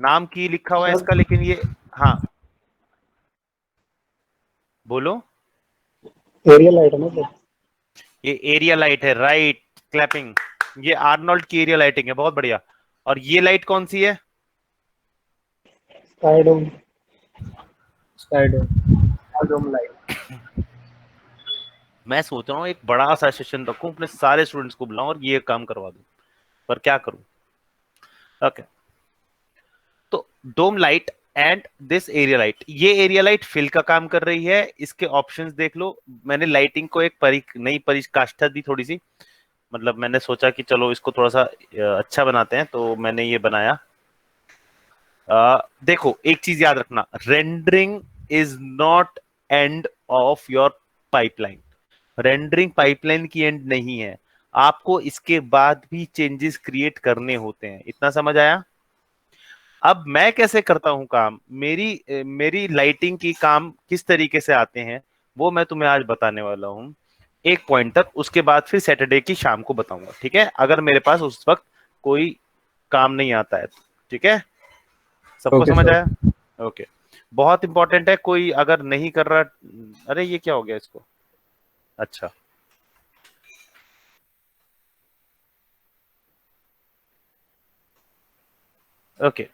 नाम की लिखा हुआ है सर इसका, लेकिन ये, हाँ बोलो। एरियल लाइट है ना सर? ये एरिया लाइट है, राइट, क्लैपिंग। ये आर्नोल्ड की एरिया लाइटिंग है, बहुत बढ़िया। और ये लाइट कौन सी है? स्काई डोम। स्काई डोम। स्काई डोम लाइट। मैं सोच रहा हूँ एक बड़ा सा सेशन रखूं, अपने सारे स्टूडेंट्स को बुलाऊं और ये काम करवा दूं, पर क्या करूं। ओके, तो dome light and this area light, ये एरिया लाइट फिल का काम कर रही है। इसके ऑप्शंस देख लो। मैंने लाइटिंग को एक नई परिकाष्ठा दी थोड़ी सी, मतलब मैंने सोचा कि चलो इसको थोड़ा सा अच्छा बनाते हैं, तो मैंने ये बनाया। देखो एक चीज याद रखना, rendering is not end of your pipeline. Rendering pipeline की एंड नहीं है, आपको इसके बाद भी चेंजेस क्रिएट करने होते हैं, इतना समझ आया? अब मैं कैसे करता हूं काम, मेरी लाइटिंग की काम किस तरीके से आते हैं, वो मैं तुम्हें आज बताने वाला हूं, एक पॉइंट तक। उसके बाद फिर सैटरडे की शाम को बताऊंगा, ठीक है, अगर मेरे पास उस वक्त कोई काम नहीं आता है तो। ठीक है, सबको ओके समझ सर। आया? ओके, बहुत इंपॉर्टेंट है। कोई अगर नहीं कर रहा, अरे ये क्या हो गया इसको, अच्छा, ओके।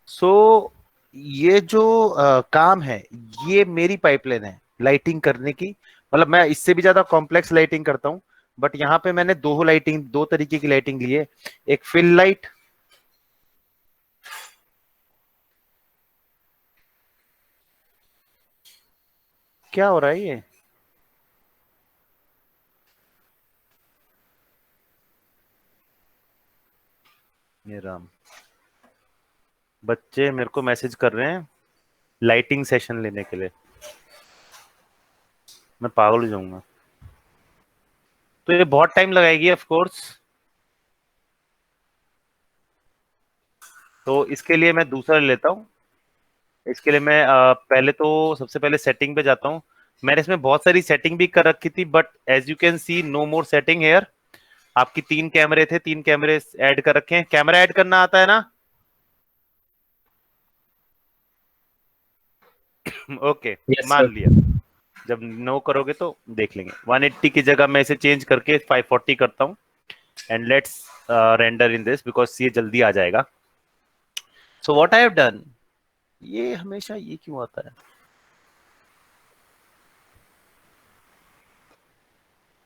सो ये जो काम है, ये मेरी पाइपलाइन है लाइटिंग करने की। मतलब मैं इससे भी ज्यादा कॉम्प्लेक्स लाइटिंग करता हूँ, बट यहाँ पे मैंने दो तरीके की लाइटिंग ली है। एक फिल लाइट, क्या हो रहा है ये राम, बच्चे मेरे को मैसेज कर रहे हैं लाइटिंग सेशन लेने के लिए, मैं पागल हो जाऊंगा। तो ये बहुत टाइम लगाएगी ऑफ कोर्स, तो इसके लिए मैं दूसरा ले लेता हूँ। इसके लिए मैं पहले तो सबसे पहले सेटिंग पे जाता हूँ। मैंने इसमें बहुत सारी सेटिंग भी कर रखी थी, but as you can see no more setting here. आपकी 3 कैमरे थे, 3 कैमरे ऐड कर रखे हैं। कैमरा ऐड करना आता है ना? ओके, यस मान सर। लिया। जब नो करोगे तो देख लेंगे। 180 की जगह मैं इसे चेंज करके 540 करता हूँ, and let's render in this because ये जल्दी आ जाएगा। So what I have done, ये हमेशा ये क्यों आता है?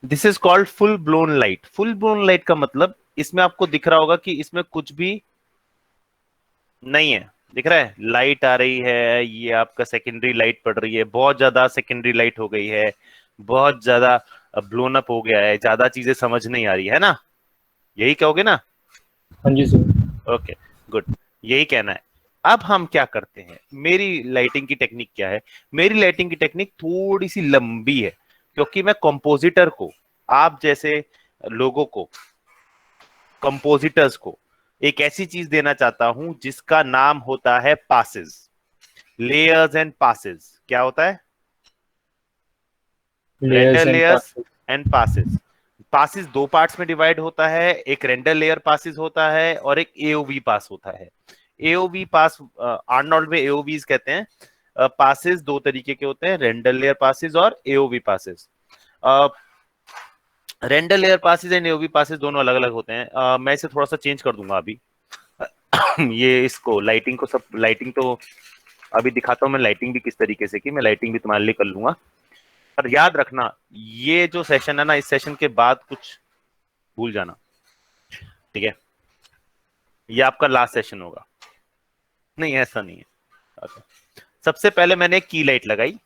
This is called full blown light. Full blown light का मतलब, इसमें आपको दिख रहा होगा कि इसमें कुछ भी नहीं है। दिख रहा है लाइट आ रही है, ये आपका सेकेंडरी लाइट पड़ रही है, बहुत ज्यादा सेकेंडरी लाइट हो गई है, बहुत ज्यादा ब्लोन अप हो गया है, ज्यादा चीजें समझ नहीं आ रही है ना, यही कहोगे ना? हाँ जी सर। ओके, गुड, यही कहना है। अब हम क्या करते हैं, मेरी लाइटिंग की टेक्निक क्या है? मेरी लाइटिंग की टेक्निक थोड़ी सी लंबी है, क्योंकि मैं कंपोजिटर को, आप जैसे लोगों को, कंपोजिटर्स को एक ऐसी चीज देना चाहता हूं जिसका नाम होता है पासेस, लेयर्स एंड पासेस। क्या होता है? Render layers and layers passes. And passes. Passes दो पार्ट्स में डिवाइड होता है, एक रेंडर लेयर पासिस होता है और एक एओवी पास होता है। एओवी पास, आर्नोल्ड में एओवीज कहते हैं। पासिस दो तरीके के होते हैं, रेंडर लेयर पासिस और AOV passes. Render layer passes and AOV passes दोनों अलग अलग होते हैं। मैं इसे थोड़ा सा चेंज कर दूंगा अभी। ये इसको लाइटिंग को, सब लाइटिंग तो अभी दिखाता हूँ मैं, लाइटिंग भी किस तरीके से की, मैं लाइटिंग भी तुम्हारे लिए कर लूंगा। पर याद रखना, ये जो सेशन है ना, इस सेशन के बाद कुछ भूल जाना, ठीक है? ये आपका लास्ट सेशन होगा। नहीं, ऐसा नहीं है। okay. सबसे पहले मैंने की लाइट लगाई।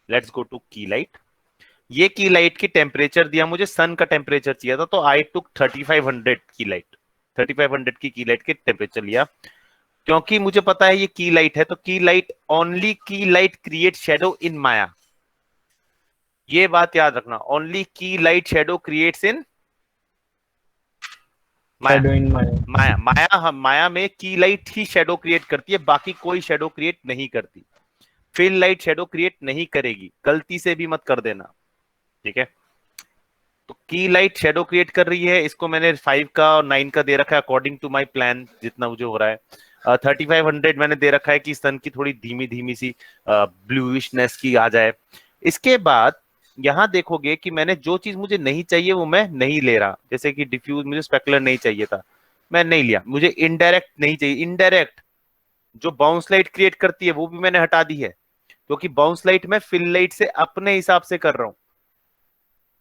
लेट्स गो टू की लाइट। ये की लाइट की टेम्परेचर दिया, मुझे सन का टेम्परेचर चाहिए था, तो आई टुक 3500 की लाइट। 3500 की लाइट के टेम्परेचर लिया, क्योंकि मुझे पता है ये की लाइट है, तो key light, only key light create shadow in Maya. ये बात याद रखना, only key light shadow creates in Maya. Shadow in Maya. Maya में की लाइट ही शेडो क्रिएट करती है, बाकी कोई शेडो क्रिएट नहीं करती। फिल लाइट शेडो क्रिएट नहीं करेगी, गलती से भी मत कर देना, ठीक है? तो की लाइट शेडो क्रिएट कर रही है, इसको मैंने 5 का और 9 का दे रखा है अकॉर्डिंग टू माई प्लान, जितना मुझे हो रहा है। 3500 मैंने दे रखा है कि सन की थोड़ी धीमी धीमी सी ब्लूइशनेस की आ जाए। इसके बाद यहां देखोगे कि मैंने जो चीज मुझे नहीं चाहिए वो मैं नहीं ले रहा, जैसे कि डिफ्यूज मुझे स्पेकुलर नहीं चाहिए था, मैं नहीं लिया। मुझे इनडायरेक्ट नहीं चाहिए, इनडायरेक्ट जो बाउंस लाइट क्रिएट करती है वो भी मैंने हटा दी है, क्योंकि बाउंस लाइट मैं फिल लाइट से अपने हिसाब से कर रहा हूं।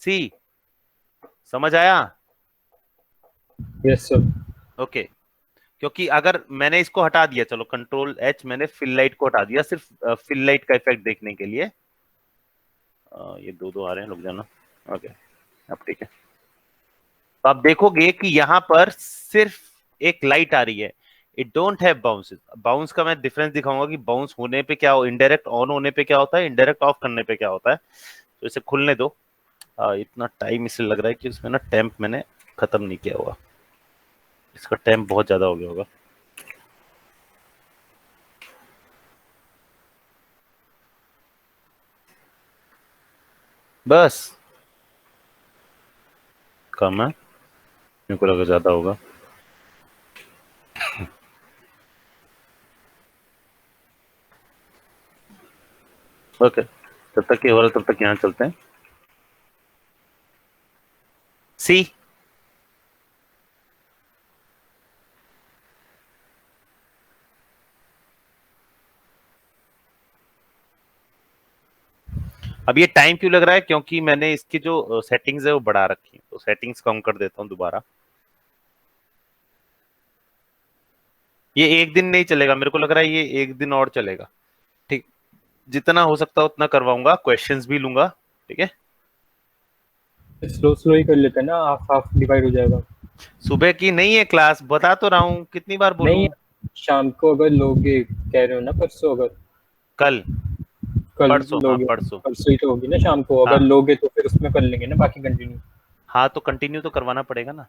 सी, समझ आया? Yes sir. ओके। क्योंकि अगर मैंने इसको हटा दिया, चलो कंट्रोल एच, मैंने फिल लाइट को हटा दिया सिर्फ फिल लाइट का इफेक्ट देखने के लिए। ये दो दो आ रहे हैं, रुक जाना। ओके, अब ठीक है। तो आप देखोगे कि यहां पर सिर्फ एक लाइट आ रही है, it don't have bounce. Bounce का मैं डिफरेंस दिखाऊंगा कि बाउंस होने पे क्या हो, इनडायरेक्ट ऑन होने पे क्या होता है, इनडायरेक्ट ऑफ करने पे क्या होता है। तो इसे खुलने दो। इतना टाइम इसलिए लग रहा है कि उसमें ना टेम्प मैंने खत्म नहीं किया हुआ, इसका टेम्प बहुत ज्यादा हो गया होगा। बस कम है, मेरे को लगा ज्यादा होगा। ओके, तब तक ये हो रहा है, तब तक यहाँ चलते हैं। सी, अब ये टाइम क्यों लग रहा है, क्योंकि मैंने इसकी जो सेटिंग्स है वो बढ़ा रखी है, तो सेटिंग्स कम कर देता हूँ दोबारा। ये एक दिन नहीं चलेगा, मेरे को लग रहा है ये एक दिन और चलेगा। ठीक, जितना हो सकता है उतना करवाऊंगा, क्वेश्चंस भी लूंगा। ठीक है, स्लो स्लो ही कर लेते हैं ना, हाफ हाफ डिवाइड हो जाएगा। सुबह की नहीं है क्लास, बता तो रहा हूँ, कितनी बार बोलूं। नहीं, शाम को अगर लोगे कह रहे हो ना, परसों अगर कल, कल परसों, हाँ लोगे, परसों। परसों ही तो होगी ना शाम को, अगर हाँ लोगे तो फिर उसमें कर लेंगे ना बाकी कंटिन्यू। हाँ, तो कंटिन्यू तो करवाना पड़ेगा ना।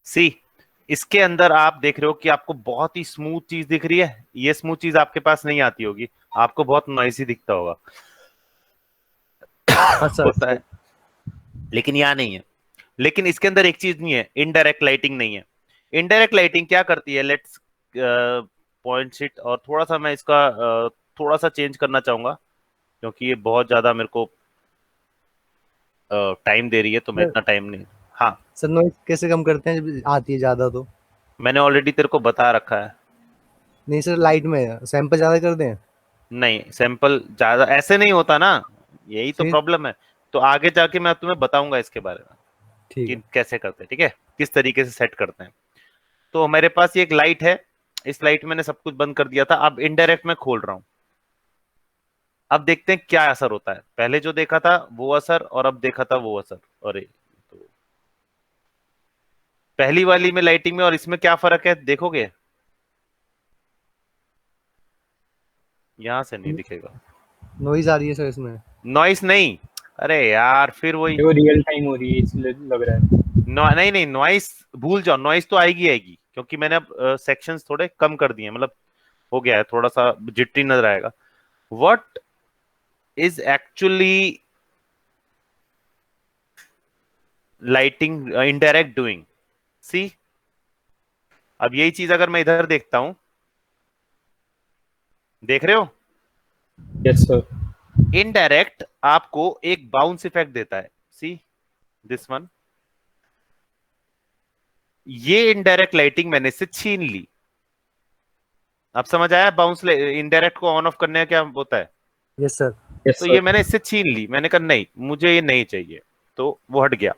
सी, इसके अंदर आप देख रहे हो कि आपको बहुत ही स्मूथ चीज दिख रही है, ये स्मूथ चीज आपके पास नहीं आती होगी, आपको बहुत नॉइसी दिखता होगा। हाँ सर। होता है, लेकिन यहाँ नहीं है। लेकिन इसके अंदर एक चीज नहीं है, इनडायरेक्ट लाइटिंग नहीं है। इनडायरेक्ट लाइटिंग क्या करती है, लेट्स पॉइंट शीट, और थोड़ा सा मैं इसका थोड़ा सा चेंज करना चाहूंगा, क्योंकि ये बहुत ज्यादा मेरे को टाइम दे रही है, तो मैं सर, इतना टाइम नहीं। हाँ, सर नॉइस कैसे कम करते हैं जब आती है ज्यादा तो? मैंने ऑलरेडी तेरे को बता रखा है। नहीं सर, लाइट में सैंपल ज्यादा कर दें? नहीं, सैंपल ज्यादा ऐसे नहीं होता ना, यही तो फिर प्रॉब्लम है। तो आगे जाके मैं तुम्हें बताऊंगा इसके बारे में ठीक कि है। कैसे करते हैं, ठीक है, किस तरीके से सेट करते हैं। तो मेरे पास ये एक लाइट है, इस लाइट मैंने सब कुछ बंद कर दिया था, अब इनडायरेक्ट मैं खोल रहा हूं। अब देखते हैं क्या असर होता है, पहले जो देखा था वो असर और अब देखा था वो असर। अरे, तो पहली वाली में लाइटिंग में और इसमें क्या फर्क है देखोगे, यहां से नहीं दिखेगा। नॉइज आ रही है सर इसमें? नॉइस नहीं, अरे यार फिर वही। वो रियल टाइम हो रही है इसलिए लग रहा है। नहीं नहीं, नॉइस भूल जाओ, नॉइस तो आएगी आएगी, क्योंकि मैंने अब सेक्शंस थोड़े कम कर दिए हैं, मतलब हो गया है, थोड़ा सा जिट्टी नजर आएगा। What is actually lighting indirect doing, see. अब यही चीज अगर मैं इधर देखता हूं, देख रहे हो, यस सर। इनडायरेक्ट आपको एक बाउंस इफेक्ट देता है, सी दिस वन। ये इनडायरेक्ट लाइटिंग मैंने इससे छीन ली। अब समझ आया बाउंस इनडायरेक्ट को ऑन ऑफ करने का क्या होता है। Yes sir. यस तो ये सर। मैंने इससे छीन ली, मैंने कहा नहीं मुझे ये नहीं चाहिए, तो वो हट गया।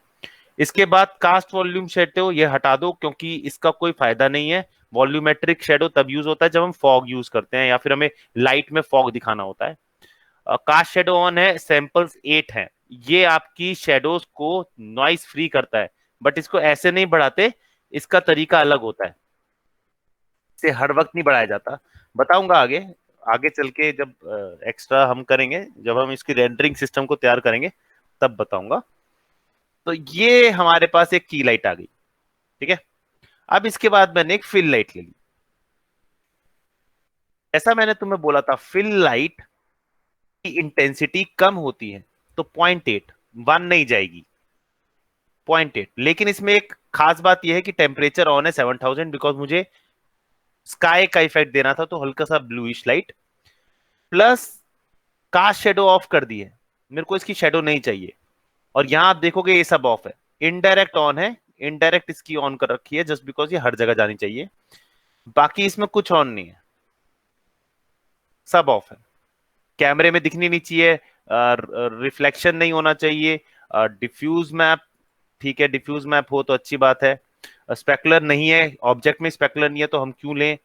इसके बाद कास्ट वॉल्यूम शेडो ये हटा दो, क्योंकि इसका कोई फायदा नहीं है। वॉल्यूमेट्रिक शेडो तब यूज होता है जब हम फॉग यूज करते हैं या फिर हमें लाइट में फॉग दिखाना होता है। कास्ट शेडो ऑन है, सैंपल्स 8 हैं, ये आपकी शेडोज को नॉइस फ्री करता है। बट इसको ऐसे नहीं बढ़ाते, इसका तरीका अलग होता है, इसे हर वक्त नहीं बढ़ाया जाता। बताऊंगा आगे, आगे चल के जब एक्स्ट्रा हम करेंगे, जब हम इसकी रेंडरिंग सिस्टम को तैयार करेंगे तब बताऊंगा। तो ये हमारे पास एक की लाइट आ गई, ठीक है। अब इसके बाद मैंने एक फिल लाइट ले ली। ऐसा मैंने तुम्हें बोला था, फिल लाइट की इंटेंसिटी कम होती है तो 0.8, 1 नहीं जाएगी, 0.8। लेकिन इसमें एक खास बात यह है कि टेम्परेचर ऑन है 7000, बिकॉज मुझे स्काई का इफेक्ट देना था, तो हल्का सा bluish light, plus cast shadow off कर दी है, मेरे को इसकी शेडो नहीं चाहिए। और यहां आप देखोगे ये सब ऑफ है, इनडायरेक्ट ऑन है, इनडायरेक्ट इसकी ऑन कर रखी है जस्ट बिकॉज ये हर जगह जानी चाहिए, बाकी इसमें कुछ ऑन नहीं है, सब ऑफ है। कैमरे में दिखनी नहीं चाहिए, रिफ्लेक्शन नहीं होना चाहिए, डिफ्यूज मैप, ठीक है, डिफ्यूज मैप हो तो अच्छी बात है। स्पेकुलर नहीं है, ऑब्जेक्ट में स्पेकुलर नहीं है तो हम क्यों लें।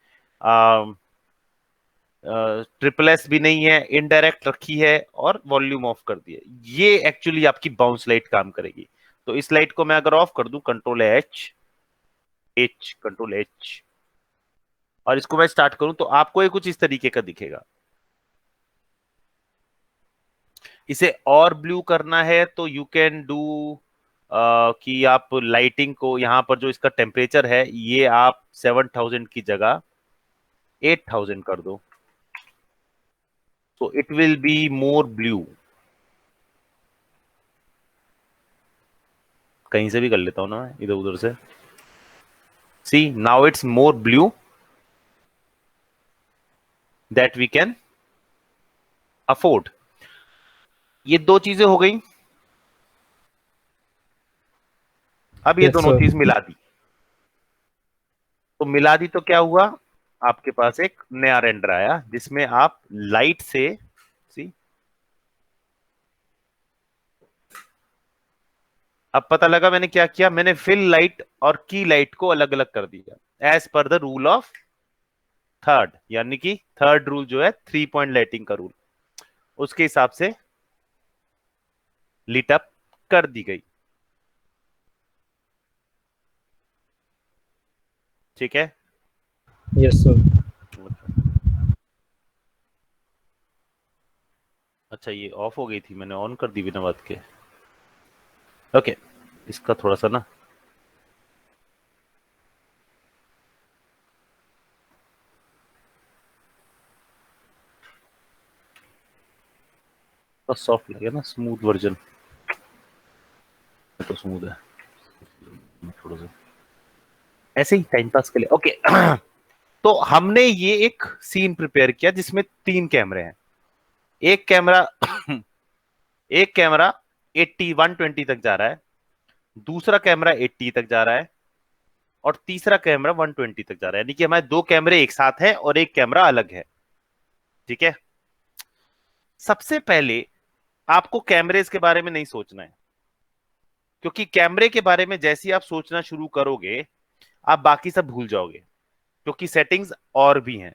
ट्रिपल एस भी नहीं है, इनडायरेक्ट रखी है और वॉल्यूम ऑफ कर दिया। ये एक्चुअली आपकी बाउंस लाइट काम करेगी। तो इस लाइट को मैं अगर ऑफ कर दूं, कंट्रोल एच, कंट्रोल एच, और इसको मैं स्टार्ट करूं, तो आपको ये कुछ इस तरीके का दिखेगा। इसे और ब्लू करना है तो यू कैन डू कि आप लाइटिंग को, यहां पर जो इसका टेम्परेचर है ये आप 7000 की जगह 8000 कर दो, so it will be more blue। कहीं से भी कर लेता हूं ना इधर उधर से। see now it's more blue that we can afford। ये दो चीजें हो गई। अब ये Yes, दोनों sir. चीज मिला दी, तो मिला दी तो क्या हुआ, आपके पास एक नया रेंडर आया जिसमें आप लाइट से, सी, अब पता लगा मैंने क्या किया, मैंने फिल लाइट और की लाइट को अलग अलग कर दिया as per the rule of third, यानी कि थर्ड रूल जो है 3 पॉइंट लाइटिंग का रूल, उसके हिसाब से लिट अप कर दी गई, ठीक है। Yes, sir. अच्छा ये ऑफ हो गई थी, मैंने ऑन कर दी बिना बात के। ओके, इसका थोड़ा सा ना, सॉफ्ट लगे ना, स्मूथ वर्जन तो स्मूथ है थोड़ा सा, ऐसे ही टाइम पास के लिए। ओके तो हमने ये एक सीन प्रिपेयर किया जिसमें 3 कैमरे हैं। एक कैमरा एक कैमरा 80 120 तक जा रहा है, दूसरा कैमरा 80 तक जा रहा है, और तीसरा कैमरा 120 तक जा रहा है, यानी कि हमारे 2 कैमरे एक साथ हैं और एक कैमरा अलग है, ठीक है। सबसे पहले आपको कैमरेज के बारे में नहीं सोचना है, क्योंकि कैमरे के बारे में जैसे ही आप सोचना शुरू करोगे आप बाकी सब भूल जाओगे, क्योंकि सेटिंग्स और भी हैं,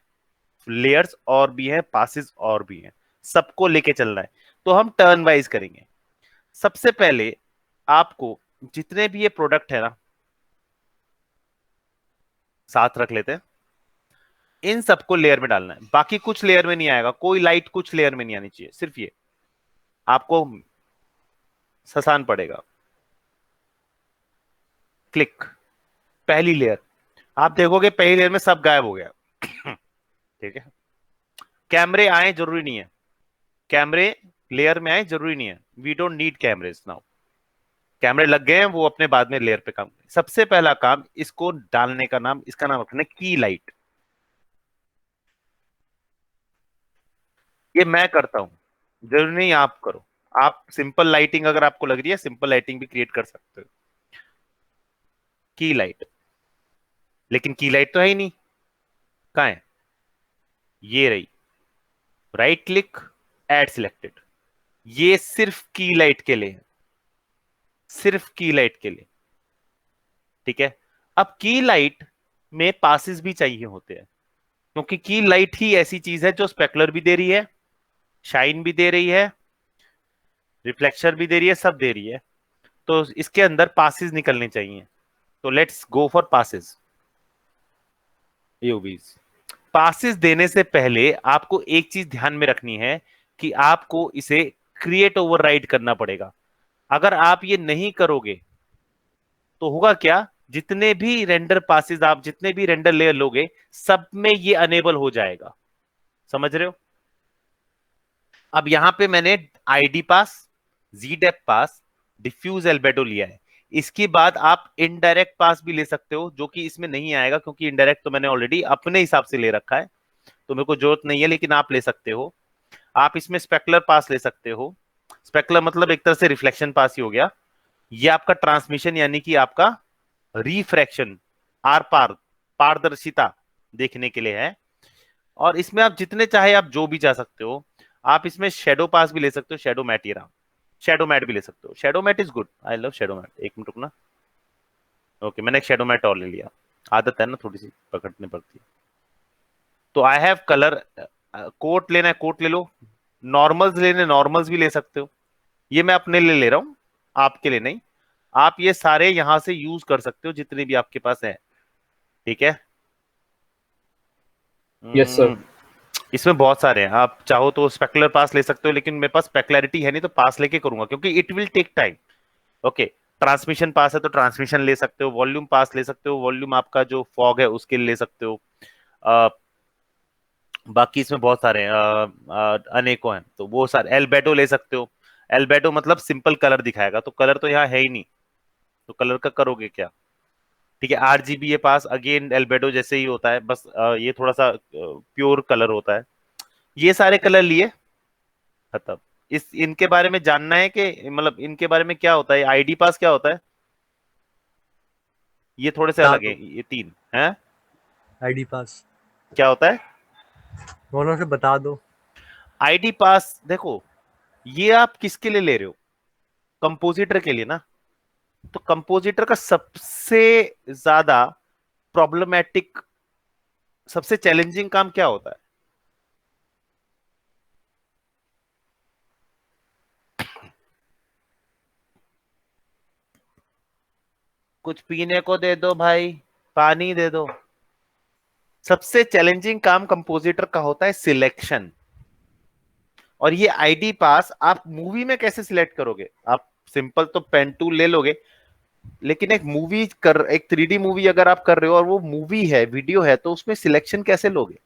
लेयर्स और भी हैं, पासेस और भी हैं, सबको लेके चलना है। तो हम टर्न वाइज करेंगे। सबसे पहले आपको जितने भी ये प्रोडक्ट है ना, साथ रख लेते हैं, इन सबको लेयर में डालना है, बाकी कुछ लेयर में नहीं आएगा, कोई लाइट कुछ लेयर में नहीं आनी चाहिए, सिर्फ ये आपको ससान पड़ेगा। क्लिक, पहली लेयर, आप देखोगे पहली लेयर में सब गायब हो गया ठीक है। कैमरे आए जरूरी नहीं है, कैमरे लेयर में आए जरूरी नहीं है, we don't need cameras now. कैमरे लग गए हैं, वो अपने बाद में लेयर पे काम करें। सबसे पहला काम, इसको डालने का नाम, इसका नाम रखना है की लाइट। ये मैं करता हूं, जरूरी नहीं आप करो। आप सिंपल लाइटिंग अगर आपको लग रही है, सिंपल लाइटिंग भी क्रिएट कर सकते हो। की लाइट, लेकिन की लाइट तो है ही नहीं, कहां है, ये रही, राइट क्लिक, ऐड सिलेक्टेड, ये सिर्फ की लाइट के लिए है, सिर्फ की लाइट के लिए, ठीक है। अब की लाइट में पासेस भी चाहिए होते हैं, क्योंकि की लाइट ही ऐसी चीज है जो स्पेकुलर भी दे रही है, शाइन भी दे रही है, रिफ्लेक्शन भी दे रही है, सब दे रही है। तो इसके अंदर पासेस निकलने चाहिए। तो let's go for passes. यूवीज passes देने से पहले आपको एक चीज ध्यान में रखनी है कि आपको इसे क्रिएट ओवरराइड करना पड़ेगा। अगर आप ये नहीं करोगे तो होगा क्या, जितने भी रेंडर पासेस आप जितने भी रेंडर लेयर लोगे सब में ये अनेबल हो जाएगा। समझ रहे हो? अब यहां पे मैंने आईडी पास, जी डेप पास, डिफ्यूज एल्बेडो लिया है। इसके बाद आप इनडायरेक्ट पास भी ले सकते हो, जो कि इसमें नहीं आएगा क्योंकि इनडायरेक्ट तो मैंने ऑलरेडी अपने हिसाब से ले रखा है, तो मेरे को जरूरत नहीं है, लेकिन आप ले सकते हो। आप इसमें स्पेकुलर पास ले सकते हो। स्पेकुलर मतलब एक तरह से रिफ्लेक्शन पास ही हो गया। ये आपका ट्रांसमिशन यानी कि आपका रिफ्रैक्शन, आर पार, पारदर्शिता देखने के लिए है। और इसमें आप जितने चाहे आप जो भी जा सकते हो। आप इसमें शेडो पास भी ले सकते हो, शेडो मैट, ये रहा, शेडो मैट भी ले सकते हो। Shadow matte is good, I love shadow matte. एक मिनट रुकना। ओके, मैंने एक शेडो मैट और ले लिया, आदत है ना थोड़ी सी पकड़नी पड़ती है। तो आई हैव कलर, कोट लेना है कोट ले लो, नॉर्मल्स लेने नॉर्मल्स भी ले सकते हो। ये मैं अपने लिए ले रहा हूं, आपके लिए नहीं। आप ये सारे यहां से यूज कर सकते हो जितने भी आपके पास है, ठीक है? Yes sir. इसमें बहुत सारे हैं, आप चाहो तो स्पेकुलर पास ले सकते हो, लेकिन मेरे पास स्पेकुलरिटी है नहीं तो पास लेके करूंगा क्योंकि it will take time. Okay, transmission pass है तो ट्रांसमिशन ले सकते हो, वॉल्यूम पास ले सकते हो, वॉल्यूम आपका जो फॉग है उसके लिए ले सकते हो। बाकी इसमें बहुत सारे हैं, अनेकों हैं, तो वो सारे एल्बेडो ले सकते हो। एल्बेडो मतलब सिंपल कलर दिखाएगा, तो कलर तो यहाँ है ही नहीं, तो कलर का करोगे क्या? ठीक है, आरजीबी ये पास अगेन एल्बेडो जैसे ही होता है, बस ये थोड़ा सा प्योर कलर होता है। ये सारे कलर लिए खत्म। इस इनके बारे में जानना है कि मतलब इनके बारे में क्या होता है, आईडी पास क्या होता है? ये थोड़े से बता अलग है, दो ये तीन हैं। आईडी पास, क्या होता है दोनों से बता दो। आईडी पास? देखो, ये आप किसके लिए ले रहे हो? कंपोजिटर के लिए ना। तो कंपोजिटर का सबसे ज्यादा प्रॉब्लमेटिक, सबसे चैलेंजिंग काम क्या होता है? कुछ पीने को दे दो भाई, पानी दे दो। सबसे चैलेंजिंग काम कंपोजिटर का होता है सिलेक्शन। और ये आईडी पास आप मूवी में कैसे सिलेक्ट करोगे? आप सिंपल तो पेन टूल ले लोगे, लेकिन एक 3D मूवी अगर आप कर रहे हो और वो मूवी है, वीडियो है, तो उसमें सिलेक्शन कैसे लोगे?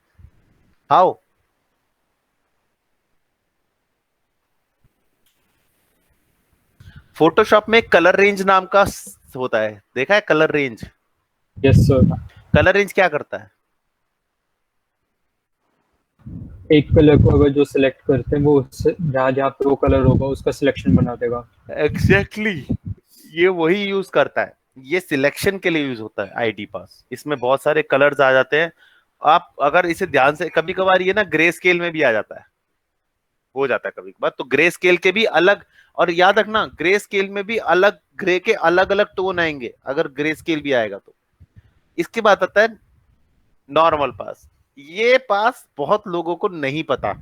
हाउ? फोटोशॉप में कलर रेंज नाम का होता है, देखा है colour range? Yes sir. Colour range क्या करता है? एक कलर को अगर जो सिलेक्ट करते हैं वो जहाँ जहाँ पे वो कलर होगा उसका सिलेक्शन बना देगा। एग्जैक्टली ये वही यूज करता है, ये सिलेक्शन के लिए यूज होता है आईडी पास। इसमें बहुत सारे कलर्स आ जाते हैं। आप अगर इसे ध्यान से, कभी कभार ये ना ग्रे स्केल में भी आ जाता है, हो जाता है कभी कभार, तो ग्रे स्केल के भी अलग। और याद रखना, ग्रे स्केल में भी अलग, ग्रे के अलग अलग टोन आएंगे अगर ग्रे स्केल भी आएगा तो। इसके बाद आता है नॉर्मल पास। ये पास बहुत लोगों को नहीं पता,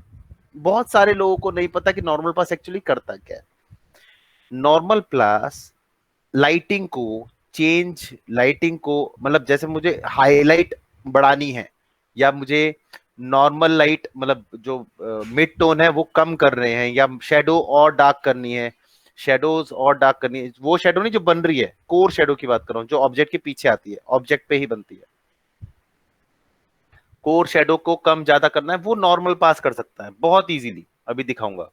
बहुत सारे लोगों को नहीं पता कि नॉर्मल पास एक्चुअली करता क्या है। नॉर्मल पास लाइटिंग को लाइटिंग को मतलब जैसे मुझे हाईलाइट बढ़ानी है, या मुझे नॉर्मल लाइट मतलब जो मिड टोन है वो कम कर रहे हैं, या शेडो और डार्क करनी है, शेडोज और डार्क करनी है, वो शेडो नहीं जो बन रही है, कोर शेडो की बात कर रहा हूँ, जो ऑब्जेक्ट के पीछे आती है, ऑब्जेक्ट पे ही बनती है। कोर शेडो को कम ज्यादा करना है, वो नॉर्मल पास कर सकता है बहुत इजीली, अभी दिखाऊंगा,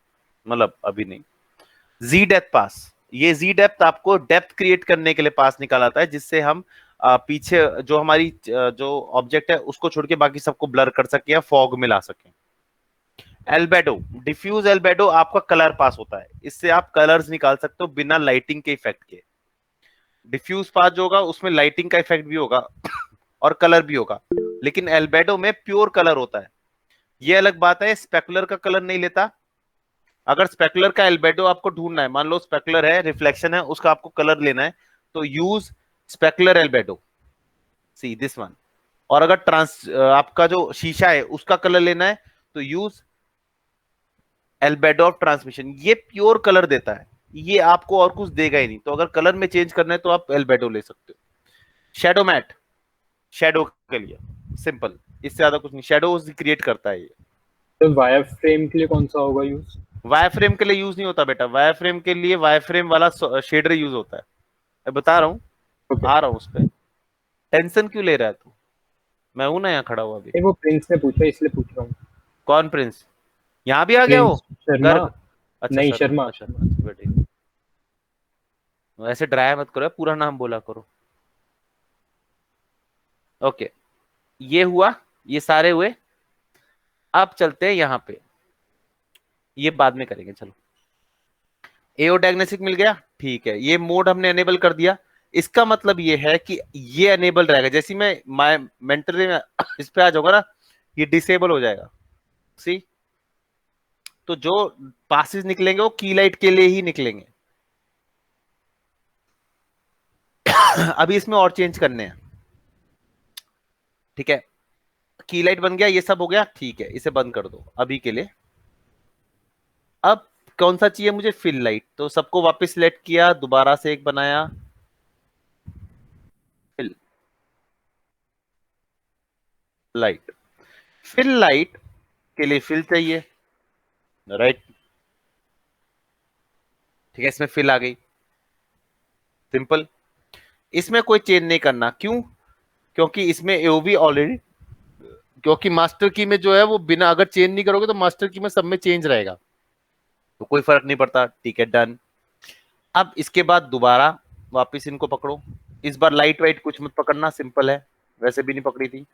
मतलब अभी नहीं। जी डेप्थ पास, ये जी डेप्थ आपको डेप्थ क्रिएट करने के लिए पास निकालाता है, जिससे हम पीछे जो हमारी जो ऑब्जेक्ट है उसको छोड़ के बाकी सबको ब्लर कर सके या फॉग मिला सके। एल्बेडो, डिफ्यूज एल्बेडो आपका कलर पास होता है, इससे आप कलर्स निकाल सकते हो बिना लाइटिंग के इफेक्ट के। डिफ्यूज पास जो होगा उसमें लाइटिंग का इफेक्ट भी होगा और कलर भी होगा, लेकिन एल्बेडो में प्योर कलर होता है। ये अलग बात है, स्पेकुलर का कलर नहीं लेता। अगर स्पेकुलर का एल्बेडो आपको ढूंढना है, मान लो स्पेकुलर है, रिफ्लेक्शन है, उसका आपको कलर लेना है, तो use specular albedo, see this one. और अगर आपका जो शीशा है उसका कलर लेना है, तो यूज एल्बेडो ऑफ ट्रांसमिशन, ये प्योर कलर देता है। ये आपको और कुछ देगा ही नहीं। तो अगर कलर में चेंज करना है तो आप एल्बेडो ले सकते हो। शेडो मैट, शेडो के लिए सिंपल, इससे ज्यादा कुछ नहीं, शेडो क्रिएट करता है ये। तो वायर फ्रेम के लिए कौन सा होगा यूज? वायर फ्रेम के लिए यूज नहीं होता बेटा, वायर फ्रेम के लिए वायर फ्रेम वाला शेडर यूज होता है। मैं बता रहा हूँ, ओके। आ रहा हूँ उस पर, टेंशन क्यों ले रहा है तू, मैं हूं ना यहाँ खड़ा हुआ अभी। नहीं, वो प्रिंस ने पूछा इसलिए पूछ रहा हूँ। कौन प्रिंस? यहाँ भी आ गया वो? प्रिंस शर्मा। गर्ग? अच्छा नहीं, शर्मा, शर्मा अच्छा शर्मा। अच्छा बेटे, ऐसे डराया मत करो, पूरा नाम बोला करो। ओके, ये हुआ, ये सारे हुए। अब चलते हैं यहाँ पे, ये बाद में करेंगे, चलो। एओ डायग्नोस्टिक मिल गया, ठीक है, ये मोड हमने एनेबल कर दिया। इसका मतलब ये है कि ये एनेबल रहेगा, जैसे मैं माय मेंटल में इस पे आ जाऊंगा ना, ये डिसेबल हो जाएगा। सी, तो जो पासेस निकलेंगे वो की लाइट के लिए ही निकलेंगे। अभी इसमें और चेंज करने हैं, ठीक है। की लाइट बन गया, ये सब हो गया, ठीक है, इसे बंद कर दो अभी के लिए। अब कौन सा चाहिए मुझे? फिल लाइट, तो सबको वापस सिलेक्ट किया, दोबारा से एक बनाया, फिल लाइट। फिल लाइट के लिए फिल चाहिए, राइट, ठीक है, इसमें फिल आ गई, सिंपल। इसमें कोई चेंज नहीं करना, क्यों? क्योंकि इसमें एओवी ऑलरेडी, क्योंकि मास्टर की में जो है वो बिना, अगर चेंज नहीं करोगे तो मास्टर की में सब में चेंज रहेगा, तो कोई फर्क नहीं पड़ता, ठीक है, डन। अब इसके बाद दोबारा वापस इनको पकड़ो, इस बार लाइट वाइट कुछ मत पकड़ना, सिंपल है, वैसे भी नहीं पकड़ी थी।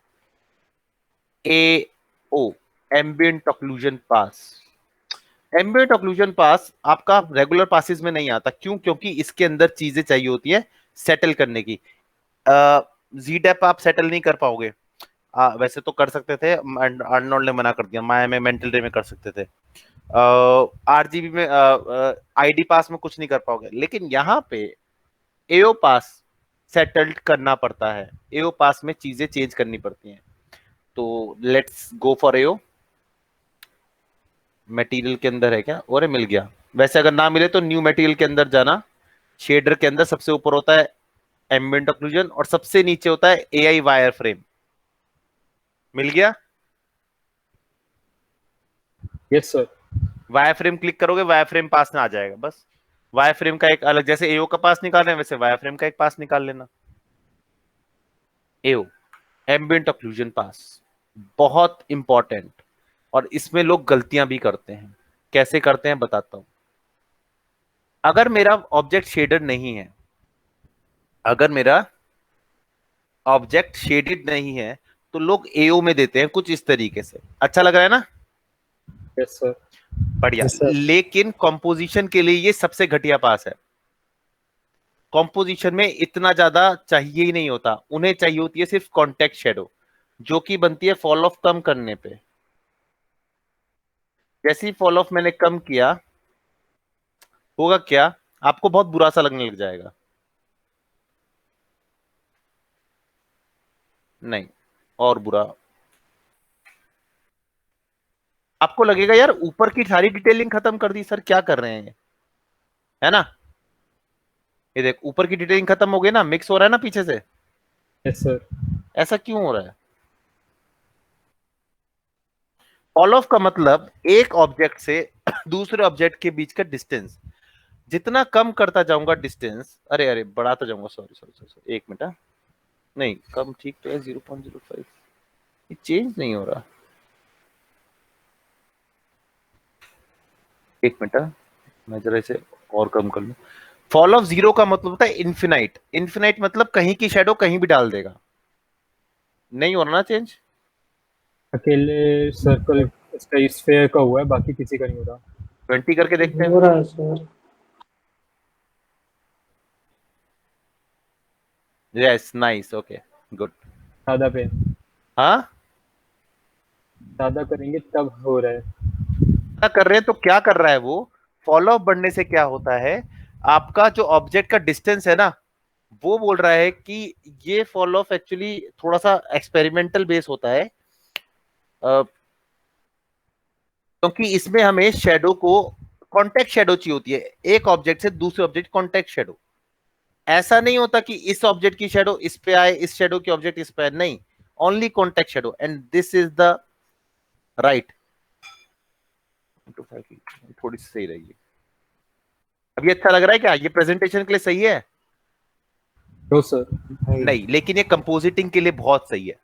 ए ओ, एम्बिएंट ऑक्लूजन पास। एम्बिएंट ऑक्लूजन पास आपका रेगुलर पासेस में नहीं आता, क्यों? क्योंकि इसके अंदर चीजें चाहिए होती है सेटल करने की। जी डेप आप सेटल नहीं कर पाओगे। वैसे तो कर सकते थे, अर्नोल्ड ने मना कर दिया, माया में मेंटल रे में कर सकते थे। आरजीबी में आईडी पास में कुछ नहीं कर पाओगे, लेकिन यहाँ पे एओ पास सेटल्ड करना पड़ता है, एओ पास में चीजें चेंज करनी पड़ती हैं। तो let's go for AO. Material के अंदर है क्या? और मिल गया। वैसे अगर ना मिले तो न्यू मटेरियल के अंदर जाना, शेडर के अंदर सबसे ऊपर होता है एम्बिएंट ऑक्लूजन और सबसे नीचे होता है एआई वायर फ्रेम। मिल गया? Yes sir. Wire frame click करोगे, वायर फ्रेम पास में आ जाएगा, बस। वायर फ्रेम का एक अलग, जैसे एओ का पास निकाल रहे हैं वैसे वायर फ्रेम का एक पास निकाल लेना। एओ, एम्बिएंट ऑक्लूजन पास, बहुत इंपॉर्टेंट, और इसमें लोग गलतियां भी करते हैं। कैसे करते हैं बताता हूं। अगर मेरा ऑब्जेक्ट शेडर नहीं है, अगर मेरा ऑब्जेक्ट शेडेड नहीं है, तो लोग एओ में देते हैं कुछ इस तरीके से। अच्छा लग रहा है ना? Yes sir. बढ़िया। Yes, sir. लेकिन कॉम्पोजिशन के लिए ये सबसे घटिया पास है। कॉम्पोजिशन में इतना ज्यादा चाहिए ही नहीं होता, उन्हें चाहिए होती है सिर्फ कॉन्टेक्ट शेडो, जो कि बनती है फॉल ऑफ कम करने पे। जैसे ही फॉल ऑफ मैंने कम किया, होगा क्या? आपको बहुत बुरा सा लगने लग जाएगा। नहीं, और बुरा। आपको लगेगा यार ऊपर की सारी डिटेलिंग खत्म कर दी सर, क्या कर रहे हैं, है ना? ये देख, ऊपर की डिटेलिंग खत्म हो गई ना, मिक्स हो रहा है ना पीछे से। Yes sir. ऐसा क्यों हो रहा है? फॉल ऑफ का मतलब एक ऑब्जेक्ट से दूसरे ऑब्जेक्ट के बीच का डिस्टेंस, जितना कम करता जाऊंगा डिस्टेंस, अरे अरे बढ़ाता जाऊंगा, सॉरी सॉरी सॉरी सॉरी, एक मिनट, नहीं कम ठीक तो है 0.05, ये चेंज नहीं हो रहा, एक मिनट, मैं जरा इसे और कम कर लूं। फॉल ऑफ 0 का मतलब होता है इन्फिनाइट, इन्फिनाइट मतलब कहीं की शेडो कहीं भी डाल देगा, नहीं हो रहा ना चेंज। अकेले सर्कल इसका स्फेयर का हुआ है, बाकी किसी का नहीं हो रहा। 20 करके देखते हैं। हो रहा है sir. Yes, nice, okay, good. ज्यादा पे, हाँ, ज्यादा करेंगे तब हो रहा है। क्या कर रहे हैं तो क्या कर रहा है वो? फॉलो अप बढ़ने से क्या होता है, आपका जो ऑब्जेक्ट का डिस्टेंस है ना, वो बोल रहा है कि ये फॉलो ऑफ एक्चुअली थोड़ा सा एक्सपेरिमेंटल बेस होता है, क्योंकि इसमें हमें शेडो को कॉन्टेक्ट शेडो चाहिए होती है, एक ऑब्जेक्ट से दूसरे ऑब्जेक्ट कॉन्टेक्ट शेडो। ऐसा नहीं होता कि इस ऑब्जेक्ट की शेडो इस पे आए, इस शेडो की ऑब्जेक्ट इस पे आए, नहीं, only contact shadow, and this is the right. थोड़ी सी सही रहेगी। अब ये अच्छा लग रहा है क्या? ये प्रेजेंटेशन के लिए सही है? No sir. नहीं, लेकिन ये कंपोजिटिंग के लिए बहुत सही है।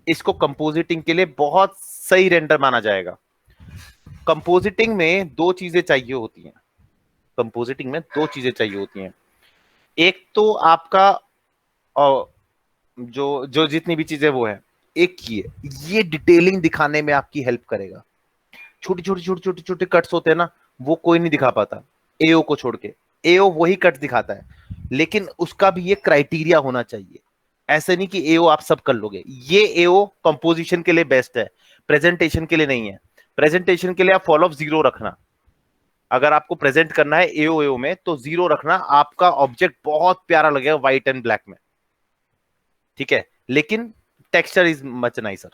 इसको कंपोजिटिंग के लिए बहुत सही रेंडर माना जाएगा। कंपोजिटिंग में दो चीजें चाहिए होती हैं। कंपोजिटिंग में दो चीजें चाहिए होती हैं। एक तो आपका जो जो जितनी भी चीजें वो है, एक ये डिटेलिंग दिखाने में आपकी हेल्प करेगा। छोटी छोटी छोटी छोटी छोटे कट्स होते हैं ना, वो कोई नहीं दिखा पाता एओ को छोड़ के। एओ वही कट दिखाता है, लेकिन उसका भी ये क्राइटेरिया होना चाहिए। ऐसे नहीं कि एओ आप सब कर लोगे। ये एओ कंपोजिशन के लिए बेस्ट है, प्रेजेंटेशन के लिए नहीं है। प्रेजेंटेशन के लिए आप फॉल ऑफ 0 रखना। अगर आपको प्रेजेंट करना है एओ एओ में तो 0 रखना, आपका ऑब्जेक्ट बहुत प्यारा लगेगा व्हाइट एंड ब्लैक में, ठीक है? लेकिन texture is much nicer,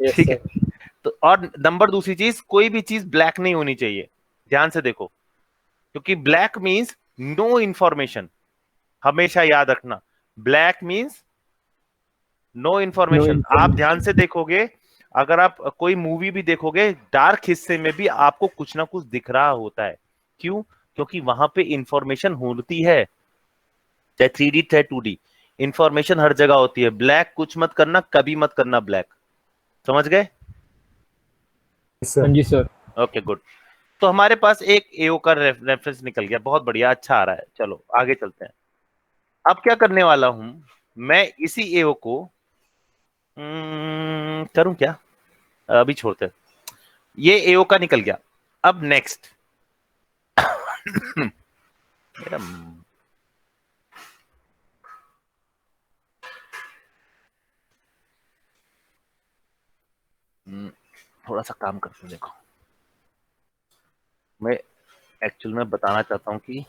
yes ठीक है? सर। तो और नंबर दूसरी चीज, कोई भी चीज ब्लैक नहीं होनी चाहिए। ध्यान से देखो, क्योंकि ब्लैक मींस नो इंफॉर्मेशन। हमेशा याद रखना, black means no no information. आप ध्यान इन्फॉर्मेशन। से देखोगे, अगर आप कोई मूवी भी देखोगे, डार्क हिस्से में भी आपको कुछ ना कुछ दिख रहा होता है। क्यों? क्योंकि वहां पे इंफॉर्मेशन होती है, चाहे 3D चाहे 2D, इंफॉर्मेशन हर जगह होती है। ब्लैक कुछ मत करना, कभी मत करना ब्लैक। समझ गए? हाँ जी सर। Okay, good. तो हमारे पास एक एओ का रेफरेंस निकल गया, बहुत बढ़िया, अच्छा आ रहा है। चलो आगे चलते हैं। अब क्या करने वाला हूं मैं, इसी एओ को करूं क्या? अभी छोड़ते हैं। ये एओ का निकल गया। अब नेक्स्ट मेरा थोड़ा सा काम करते हैं। देखो, मैं एक्चुअल में बताना चाहता हूं कि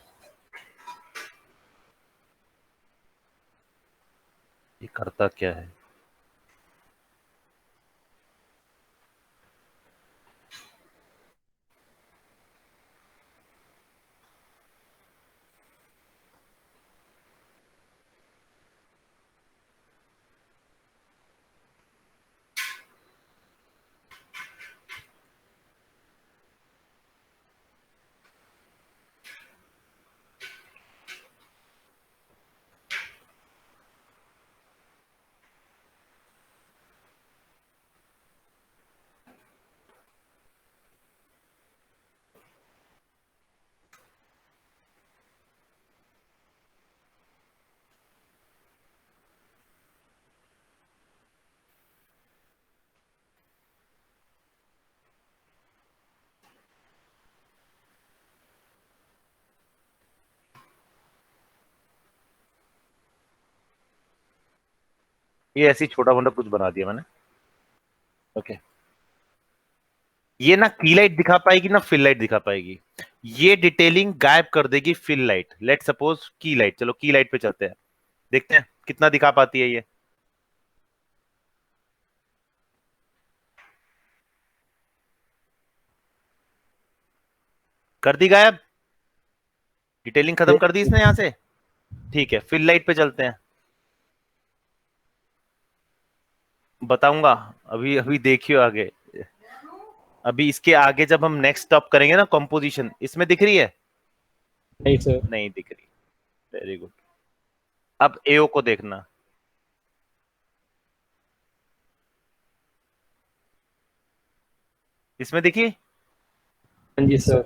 ये करता क्या है। ये ऐसी छोटा मोटा कुछ बना दिया मैंने। ओके, ये ना की लाइट दिखा पाएगी ना फिल लाइट दिखा पाएगी। ये डिटेलिंग गायब कर देगी फिल लाइट। लेट सपोज की लाइट, चलो की लाइट पे चलते हैं, देखते हैं कितना दिखा पाती है ये। कर दी गायब, डिटेलिंग खत्म कर दी इसने यहां से। ठीक है, फिल लाइट पे चलते हैं, बताऊंगा। अभी अभी देखियो आगे। अभी इसके आगे जब हम नेक्स्ट स्टॉप करेंगे ना, कंपोजिशन इसमें दिख रही है? नहीं सर। नहीं दिख रही। Very good. अब एओ को देखना, इसमें देखिए। हाँ जी सर।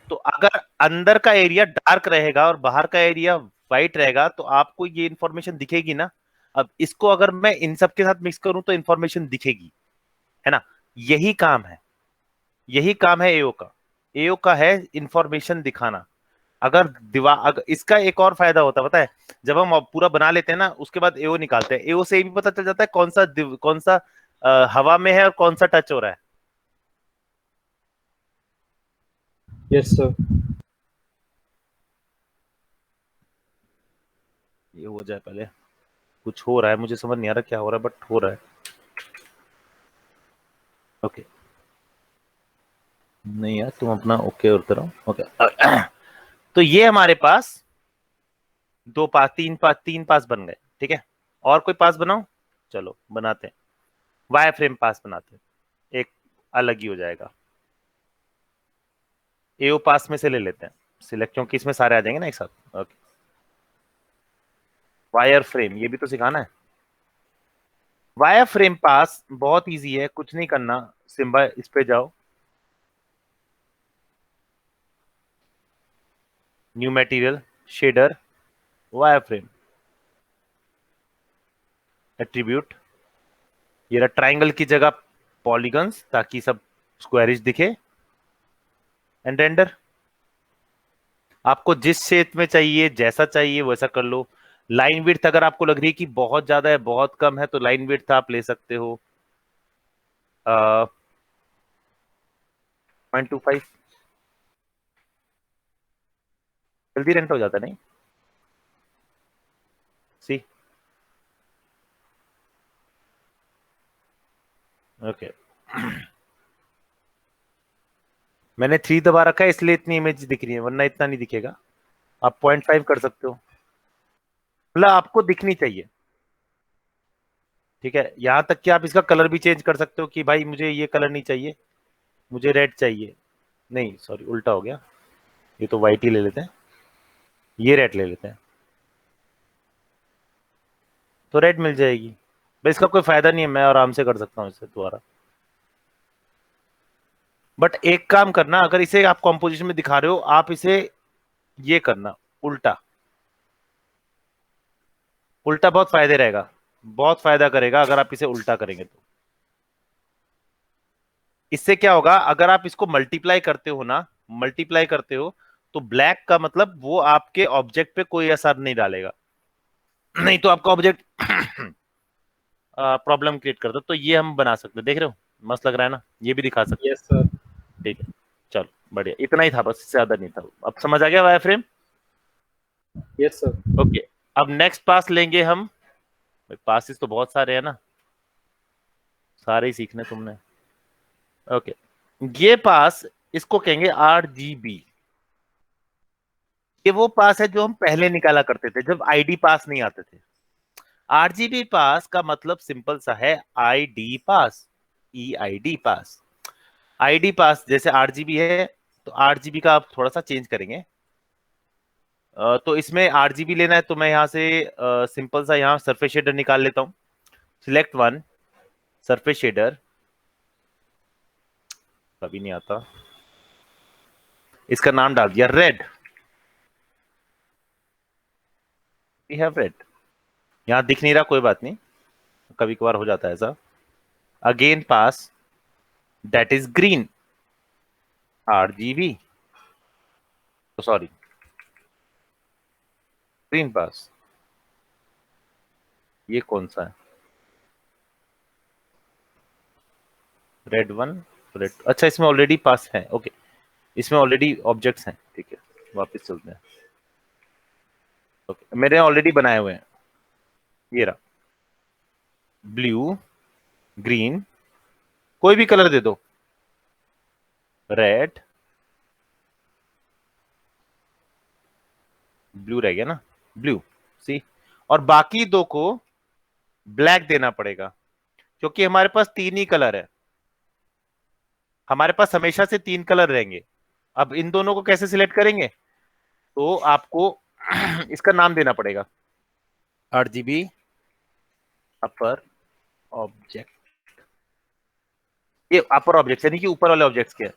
तो अगर अंदर का एरिया डार्क रहेगा और बाहर का एरिया व्हाइट रहेगा तो आपको ये इंफॉर्मेशन दिखेगी ना। अब इसको अगर मैं इन सब के साथ मिक्स करूं तो इंफॉर्मेशन दिखेगी, है ना? यही काम है, यही काम है एओ का। एओ का है इंफॉर्मेशन दिखाना। अगर दीवार, अगर इसका एक और फायदा होता है पता है, जब हम पूरा बना लेते हैं ना, उसके बाद एओ निकालते हैं, एओ से ये भी पता चल जाता है कौन सा हवा में है और कौन सा टच हो रहा है। Yes sir. ये हो जाए पहले, कुछ हो रहा है, मुझे समझ नहीं आ रहा क्या हो रहा है, बट हो रहा है। ओके, नहीं यार, तुम अपना ओके करते रहो। ओके तो ये हमारे पास दो पास, तीन पास बन गए, ठीक है। और कोई पास बनाओ, चलो बनाते हैं, वाई फ्रेम पास बनाते हैं, एक अलग ही हो जाएगा। एओ पास में से ले लेते हैं सिलेक्ट, क्योंकि इसमें सारे आ जाएंगे ना एक साथ। ओके, वायर फ्रेम ये भी तो सिखाना है। वायर फ्रेम पास बहुत इजी है, कुछ नहीं करना, सिंबल इस पे जाओ, new material, shader, wire frame, attribute, ये रहा ट्राइंगल की जगह पॉलीगन्स, ताकि सब स्क्वायरिश दिखे, एंड रेंडर। आपको जिस शेप में चाहिए, जैसा चाहिए वैसा कर लो। लाइन विड्थ अगर आपको लग रही है कि बहुत ज्यादा है, बहुत कम है, तो लाइन विड्थ आप ले सकते हो 0.25, जल्दी रेंट हो जाता नहीं। सी ओके मैंने 3 दबा रखा है, इसलिए इतनी इमेज दिख रही है, वरना इतना नहीं दिखेगा। आप 0.5 कर सकते हो, मतलब आपको दिखनी चाहिए, ठीक है। यहां तक कि आप इसका कलर भी चेंज कर सकते हो कि भाई मुझे ये कलर नहीं चाहिए, मुझे रेड चाहिए। नहीं सॉरी, उल्टा हो गया, ये तो व्हाइट ही ले लेते हैं, ये रेड ले लेते हैं, तो रेड मिल जाएगी। बस इसका कोई फायदा नहीं है, मैं आराम से कर सकता हूँ इसे दोबारा। बट एक काम करना, अगर इसे आप कॉम्पोजिशन में दिखा रहे हो, आप इसे ये करना उल्टा, उल्टा बहुत फायदे रहेगा, बहुत फायदा करेगा अगर आप इसे उल्टा करेंगे तो। इससे क्या होगा, अगर आप इसको मल्टीप्लाई करते हो ना, मल्टीप्लाई करते हो, तो ब्लैक का मतलब वो आपके ऑब्जेक्ट पे कोई असर नहीं डालेगा, नहीं तो आपका ऑब्जेक्ट प्रॉब्लम क्रिएट करता। तो ये हम बना सकते हैं, देख रहे हो मस्त लग रहा है ना, ये भी दिखा सकते यस सर। हैं, ठीक है। चलो बढ़िया, इतना ही था बस, इससे ज्यादा नहीं था। अब समझ आ गया wire frame. Yes sir. Okay, अब नेक्स्ट पास लेंगे हम, पासिस तो बहुत सारे हैं ना, सारे ही सीखने तुमने। ओके, ये पास, इसको कहेंगे RGB। ये वो पास है जो हम पहले निकाला करते थे जब आईडी पास नहीं आते थे। RGB पास का मतलब सिंपल सा है, आईडी पास, EID पास। आईडी पास जैसे RGB है, तो RGB का आप थोड़ा सा चेंज करेंगे। तो इसमें RGB लेना है, तो मैं यहाँ से सिंपल सा यहाँ सरफेस शेडर निकाल लेता हूँ। सिलेक्ट वन, सरफेस शेडर, कभी नहीं आता, इसका नाम डाल दिया रेड। वी हैव रेड, यहाँ दिख नहीं रहा, कोई बात नहीं, कभी कभार हो जाता है ऐसा। Again pass, that is green, RGB, sorry, green pass. ये कौन सा है, रेड वन, रेड, अच्छा इसमें ऑलरेडी पास है, ओके, इसमें ऑलरेडी ऑब्जेक्ट्स हैं, ठीक है। वापस चलते हैं, ओके मेरे ऑलरेडी बनाए हुए हैं, ये रहा, ब्लू, ग्रीन, कोई भी कलर दे दो, रेड, ब्लू रह गया ना, ब्लू, सी। और बाकी दो को ब्लैक देना पड़ेगा, क्योंकि हमारे पास 3 ही कलर है, हमारे पास हमेशा से 3 कलर रहेंगे। अब इन दोनों को कैसे सिलेक्ट करेंगे, तो आपको इसका नाम देना पड़ेगा, RGB अपर ऑब्जेक्ट, ये अपर ऑब्जेक्ट यानी कि ऊपर वाले ऑब्जेक्ट्स के।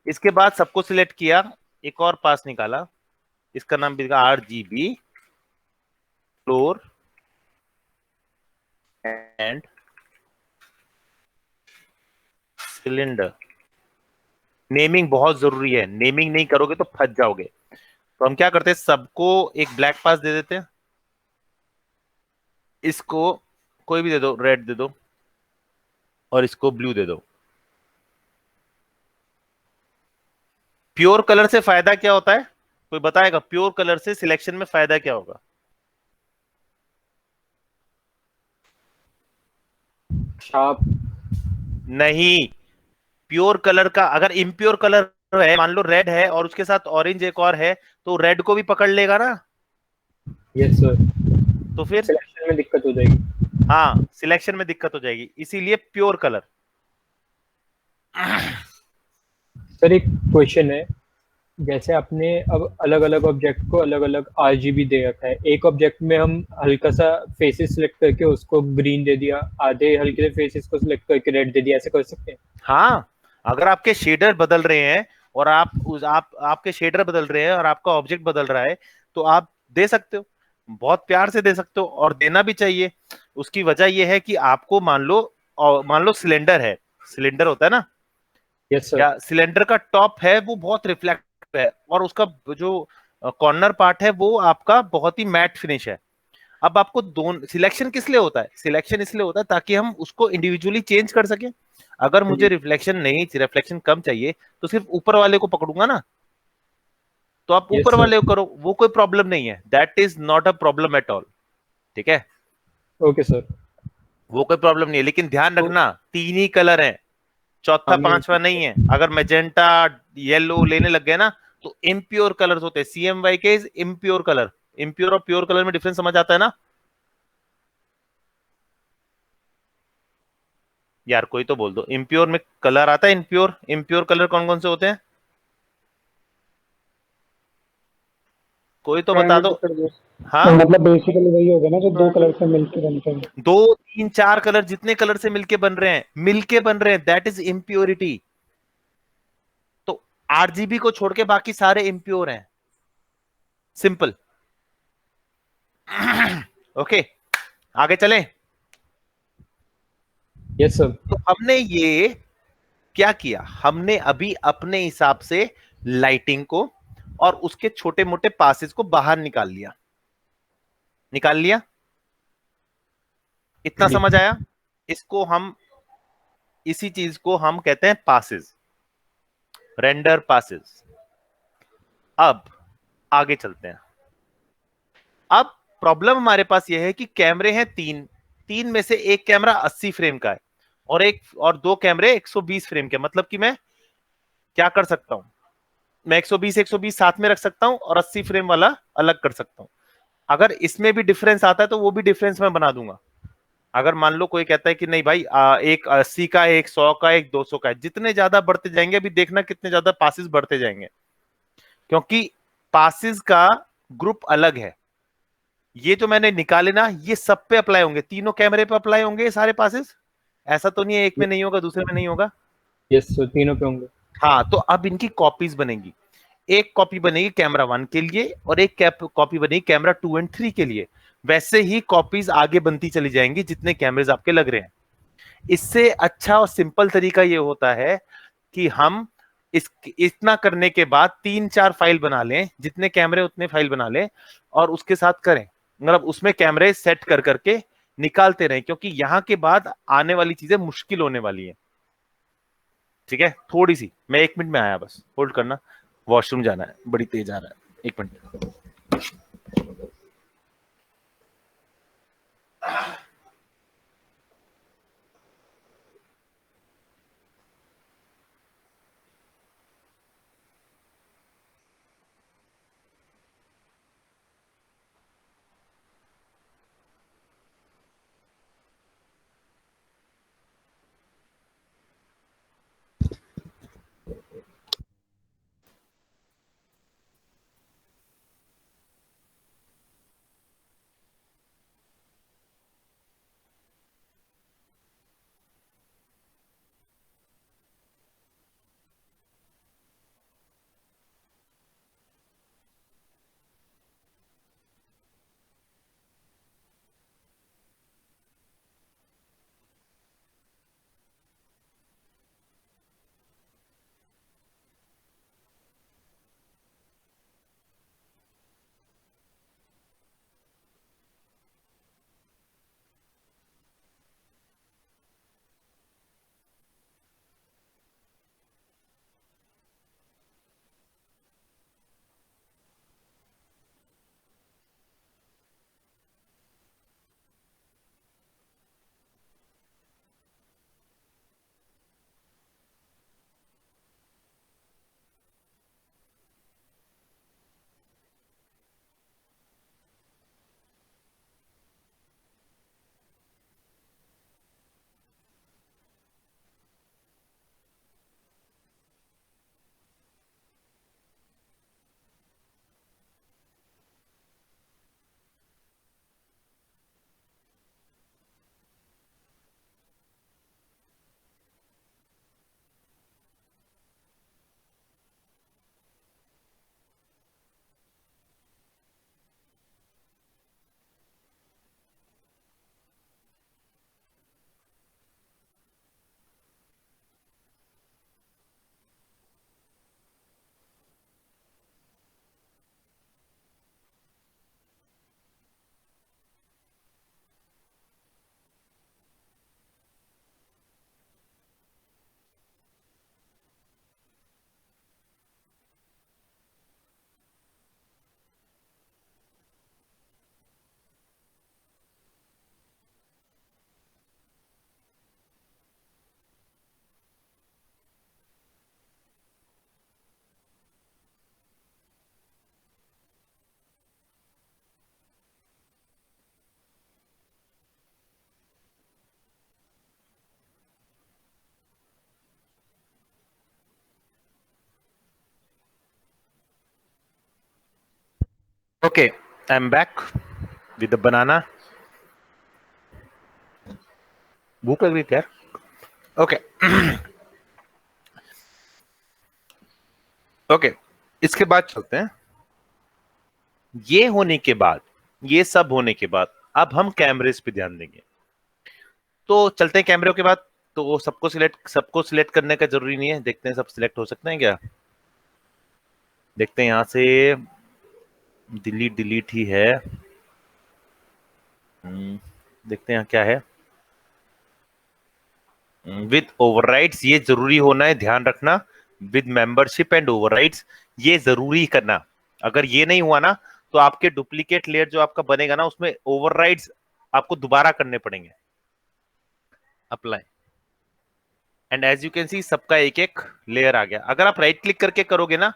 इसके बाद सबको सिलेक्ट किया, एक और पास निकाला, इसका नाम भी RGB floor and cylinder. Naming बहुत जरूरी है, नेमिंग नहीं करोगे तो फंस जाओगे। तो हम क्या करते हैं, सबको एक ब्लैक पास दे देते हैं, इसको कोई भी दे दो, रेड दे दो, और इसको ब्लू दे दो। प्योर कलर से फायदा क्या होता है, कोई बताएगा, प्योर कलर से सिलेक्शन में फायदा क्या होगा। शार्प। नहीं, प्योर कलर का अगर इम्प्योर कलर है, मान लो रेड है और उसके साथ ऑरेंज एक और है, तो रेड को भी पकड़ लेगा ना। यस सर, तो फिर सिलेक्शन में दिक्कत हो जाएगी। हाँ, सिलेक्शन में दिक्कत हो जाएगी, इसीलिए प्योर कलर। सर एक क्वेश्चन है, जैसे आपने अब अलग अलग ऑब्जेक्ट को अलग अलग आरजीबी दे रखा है, एक ऑब्जेक्ट में हम हल्का सा फेसेस सिलेक्ट करके उसको ग्रीन दे दिया, आधे हल्के से फेसेस को सिलेक्ट करके रेड दे दिया, ऐसे कर सकते हैं? हाँ, अगर आपके शेडर बदल रहे हैं और आपके शेडर बदल रहे हैं और आपका ऑब्जेक्ट बदल रहा है, तो आप दे सकते हो, बहुत प्यार से दे सकते हो, और देना भी चाहिए। उसकी वजह यह है कि आपको मान लो सिलेंडर है, सिलेंडर होता है ना, यस सर। या सिलेंडर का टॉप है वो बहुत रिफ्लेक्टिव है और उसका जो कॉर्नर पार्ट है वो आपका बहुत ही मैट फिनिश है। अब आपको दोनों सिलेक्शन किस लिए होता है? सिलेक्शन इसलिए होता है ताकि हम उसको इंडिविजुअली चेंज कर सकें। अगर मुझे रिफ्लेक्शन कम चाहिए तो सिर्फ ऊपर वाले को पकड़ूंगा ना, तो आप यस ऊपर सर। वाले को करो, वो कोई प्रॉब्लम नहीं है, that is not a problem at all. ठीक है, ओके सर। वो कोई प्रॉब्लम नहीं है, लेकिन ध्यान तो रखना तीन ही कलर है, चौथा हमें पांचवा नहीं है। अगर मैजेंटा येलो लेने लग गए ना, तो इम्प्योर कलर्स होते हैं, CMY के इम्प्योर कलर। इम्प्योर और प्योर कलर में डिफरेंस समझ आता है ना यार? कोई तो बोल दो, इम्प्योर में कलर आता है, इम्प्योर इम्प्योर कलर कौन कौन से होते हैं? कोई तो बता दो। हाँ, तो मतलब बेसिकली वही होगा ना जो दो कलर से मिलके बनते हैं। दो तीन चार कलर जितने कलर से मिलके बन रहे हैं, दैट इज इम्प्योरिटी। तो RGB को छोड़ के बाकी सारे इम्प्योर हैं, सिंपल। ओके, आगे चलें। Yes sir. तो हमने ये क्या किया, हमने अभी अपने हिसाब से लाइटिंग को और उसके छोटे मोटे पासेस को बाहर निकाल लिया। इतना समझ आया? इसको हम इसी चीज को हम कहते हैं पासेस, रेंडर पासेस। अब आगे चलते हैं। अब प्रॉब्लम हमारे पास यह है कि कैमरे हैं तीन, तीन में से एक कैमरा 80 फ्रेम का है और दो कैमरे 120 फ्रेम के। मतलब कि मैं क्या कर सकता हूं, मैं 120 साथ में रख सकता हूं और 80 फ्रेम वाला अलग कर सकता हूं। अगर इसमें भी डिफरेंस आता है तो वो भी डिफरेंस मैं बना दूंगा। अगर मान लो कोई कहता है कि नहीं भाई, एक 80 का, एक 100 का, एक 200 का है, जितने ज्यादा बढ़ते जाएंगे, अभी देखना कितने ज्यादा पासिस बढ़ते जाएंगे, क्योंकि पासिस का ग्रुप अलग है। ये जो मैंने निकाले ना, ये सब पे अप्लाई होंगे, तीनों कैमरे पे अप्लाई होंगे ये सारे पासिस। ऐसा तो नहीं है एक में नहीं होगा दूसरे में नहीं होगा। यस सर, तीनों पे होंगे। हाँ, तो अब इनकी कॉपीज बनेंगी। एक कॉपी बनेगी कैमरा 1 के लिए और एक कॉपी बनेगी कैमरा 2 और 3 के लिए। वैसे ही कॉपीज आगे बनती चली जाएंगी जितने कैमरेज आपके लग रहे हैं। इससे अच्छा और सिंपल तरीका ये होता है कि हम इतना करने के बाद 3-4 फाइल बना लें, जितने कैमरे उतने फाइल बना लें, और उसके साथ करें, मतलब उसमें कैमरे सेट कर करके निकालते रहें, क्योंकि यहां के बाद आने वाली चीजें मुश्किल होने वाली है। ठीक है, थोड़ी सी, मैं 1 मिनट में आया, बस होल्ड करना, वॉशरूम जाना है, बड़ी तेज आ रहा है, 1 minute. Okay, I'm back with the banana. भूख लग रही थी यार. Okay. Okay. इसके बाद चलते हैं. ये होने के बाद, ये सब होने के बाद अब हम कैमरेज पे ध्यान देंगे. तो चलते हैं कैमरे के बाद. तो सबको सिलेक्ट करने का जरूरी नहीं है. देखते हैं सब सिलेक्ट हो सकते हैं क्या. देखते हैं यहां से. डिलीट ही है. देखते हैं यहाँ क्या है. विद ओवरराइड्स ये जरूरी होना है, ध्यान रखना. विद मेंबरशिप एंड ओवरराइड्स ये जरूरी करना. अगर ये नहीं हुआ ना तो आपके डुप्लीकेट लेयर जो आपका बनेगा ना उसमें ओवरराइड्स आपको दोबारा करने पड़ेंगे. Apply. And as you can see सबका एक एक लेयर आ गया. अगर आप राइट क्लिक करके करोगे ना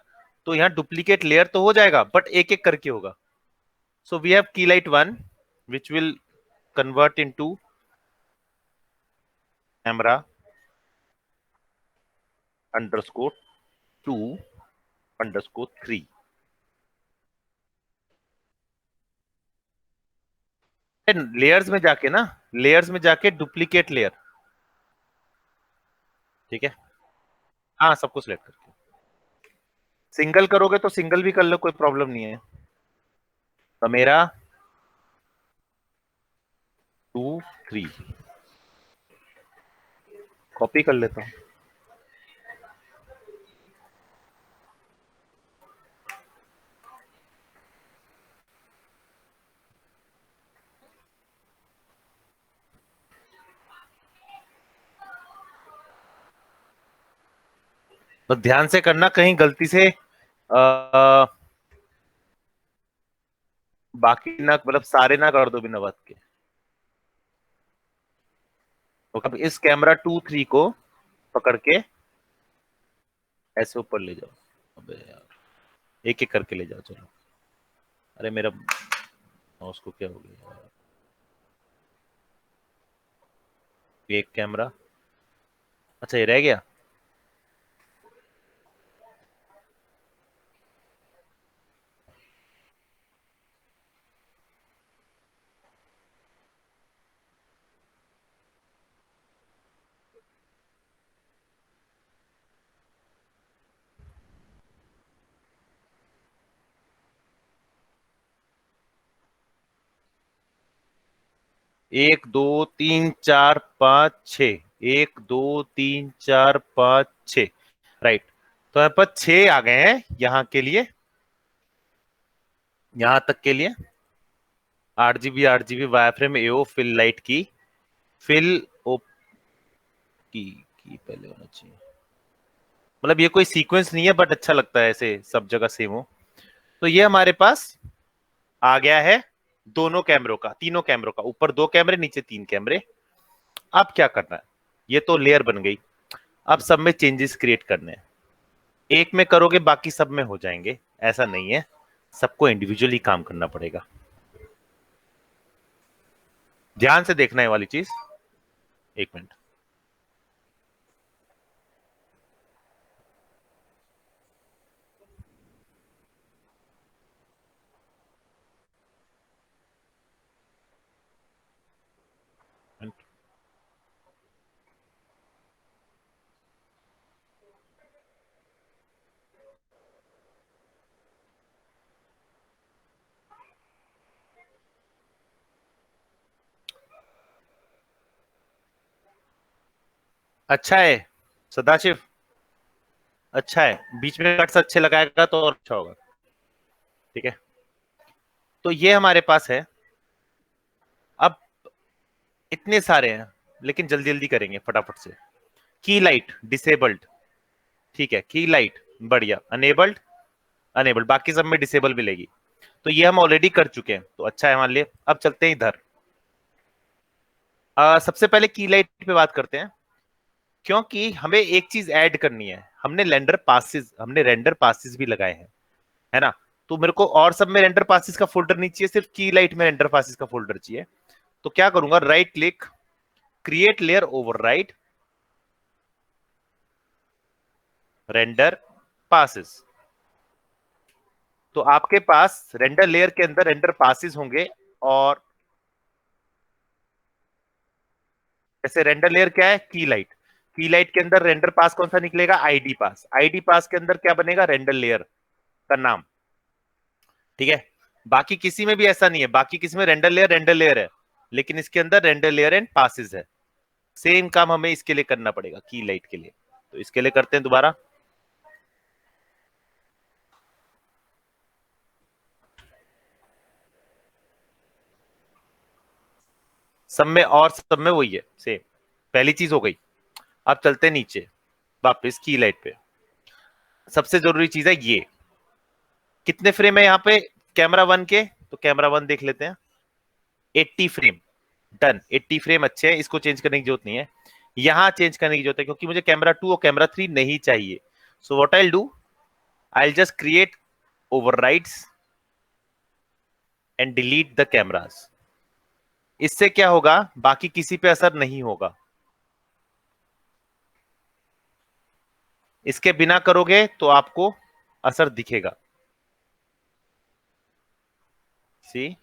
तो यहाँ डुप्लीकेट लेयर तो हो जाएगा बट एक एक करके होगा. So we have key light 1 which will convert into camera _2_3. Layers में जाके ना, लेयर्स में जाके डुप्लीकेट लेयर. ठीक है. हाँ सबको सिलेक्ट करके सिंगल करोगे तो सिंगल भी कर लो, कोई प्रॉब्लम नहीं है. तो मेरा 2 3 कॉपी कर लेता हूं. तो ध्यान से करना, कहीं गलती से बाकी ना, मतलब सारे ना कर दो बिना बात के. तो अब इस कैमरा 2 3 को पकड़ के ऐसे ऊपर ले जाओ. अबे यार एक एक करके ले जाओ. चलो. अरे मेरा माउस को क्या हो गया यार. एक कैमरा. अच्छा ये रह गया. एक दो तीन चार पाँच छ. 1 2 3 4 5 6. राइट. तो यहाँ पर 6 आ गए हैं यहाँ के लिए, यहां तक के लिए. 8 GB वायरफ्रेम एओ फिल लाइट की फिल ओ की पहले होना चाहिए. मतलब ये कोई सीक्वेंस नहीं है बट अच्छा लगता है ऐसे सब जगह सेम हो. तो ये हमारे पास आ गया है दोनों कैमरों का, तीनों कैमरों का. ऊपर 2 कैमरे, नीचे 3 कैमरे. अब क्या करना है. ये तो लेयर बन गई. अब सब में चेंजेस क्रिएट करने हैं. एक में करोगे बाकी सब में हो जाएंगे, ऐसा नहीं है. सबको इंडिविजुअली काम करना पड़ेगा. ध्यान से देखना है वाली चीज. एक मिनट. अच्छा है सदाशिव, अच्छा है. बीच में कट्स अच्छे लगाएगा तो और अच्छा होगा. ठीक है. तो ये हमारे पास है. अब इतने सारे हैं लेकिन जल्दी जल्दी करेंगे फटाफट से. की लाइट डिसेबल्ड. ठीक है. की लाइट बढ़िया. अनेबल्ड. अनेबल्ड. बाकी सब में डिसेबल मिलेगी. तो ये हम ऑलरेडी कर चुके हैं तो अच्छा है हमारे लिए. अब चलते हैं इधर. सबसे पहले की लाइट पे बात करते हैं क्योंकि हमें एक चीज ऐड करनी है. हमने रेंडर पासिस भी लगाए हैं, है ना. तो मेरे को और सब में रेंडर पासिस का फोल्डर नहीं चाहिए, सिर्फ की लाइट में रेंडर पासिस का फोल्डर चाहिए. तो क्या करूंगा, right click, create layer override, render passes. तो आपके पास रेंडर लेयर के अंदर रेंडर पासेस होंगे, और जैसे रेंडर लेयर क्या है, की लाइट के अंदर रेंडर पास कौन सा निकलेगा, आईडी पास। आईडी पास के अंदर क्या बनेगा, रेंडर लेयर का नाम। ठीक है, बाकी किसी में भी ऐसा नहीं है, बाकी किसी में रेंडर लेयर है, लेकिन इसके अंदर रेंडर लेयर एंड पासेस है। सेम काम हमें इसके लिए करना पड़ेगा, की लाइट के लिए। तो इसके लिए करते हैं दोबारा। सब में वही है सेम, पहली चीज हो गई। अब चलते हैं नीचे वापस की लाइट पे। सबसे जरूरी चीज है ये, कितने फ्रेम है यहाँ पे कैमरा 1 के, तो कैमरा 1 देख लेते हैं, 80 फ्रेम। डन, 80 फ्रेम अच्छे हैं, इसको चेंज करने की जरूरत नहीं है। यहां चेंज करने की जरूरत है, क्योंकि मुझे कैमरा 2 और कैमरा 3 नहीं चाहिए। So what I do, I just create overrides and delete the cameras. इससे क्या होगा, बाकी किसी पे असर नहीं होगा। इसके बिना करोगे तो आपको असर दिखेगा। सी,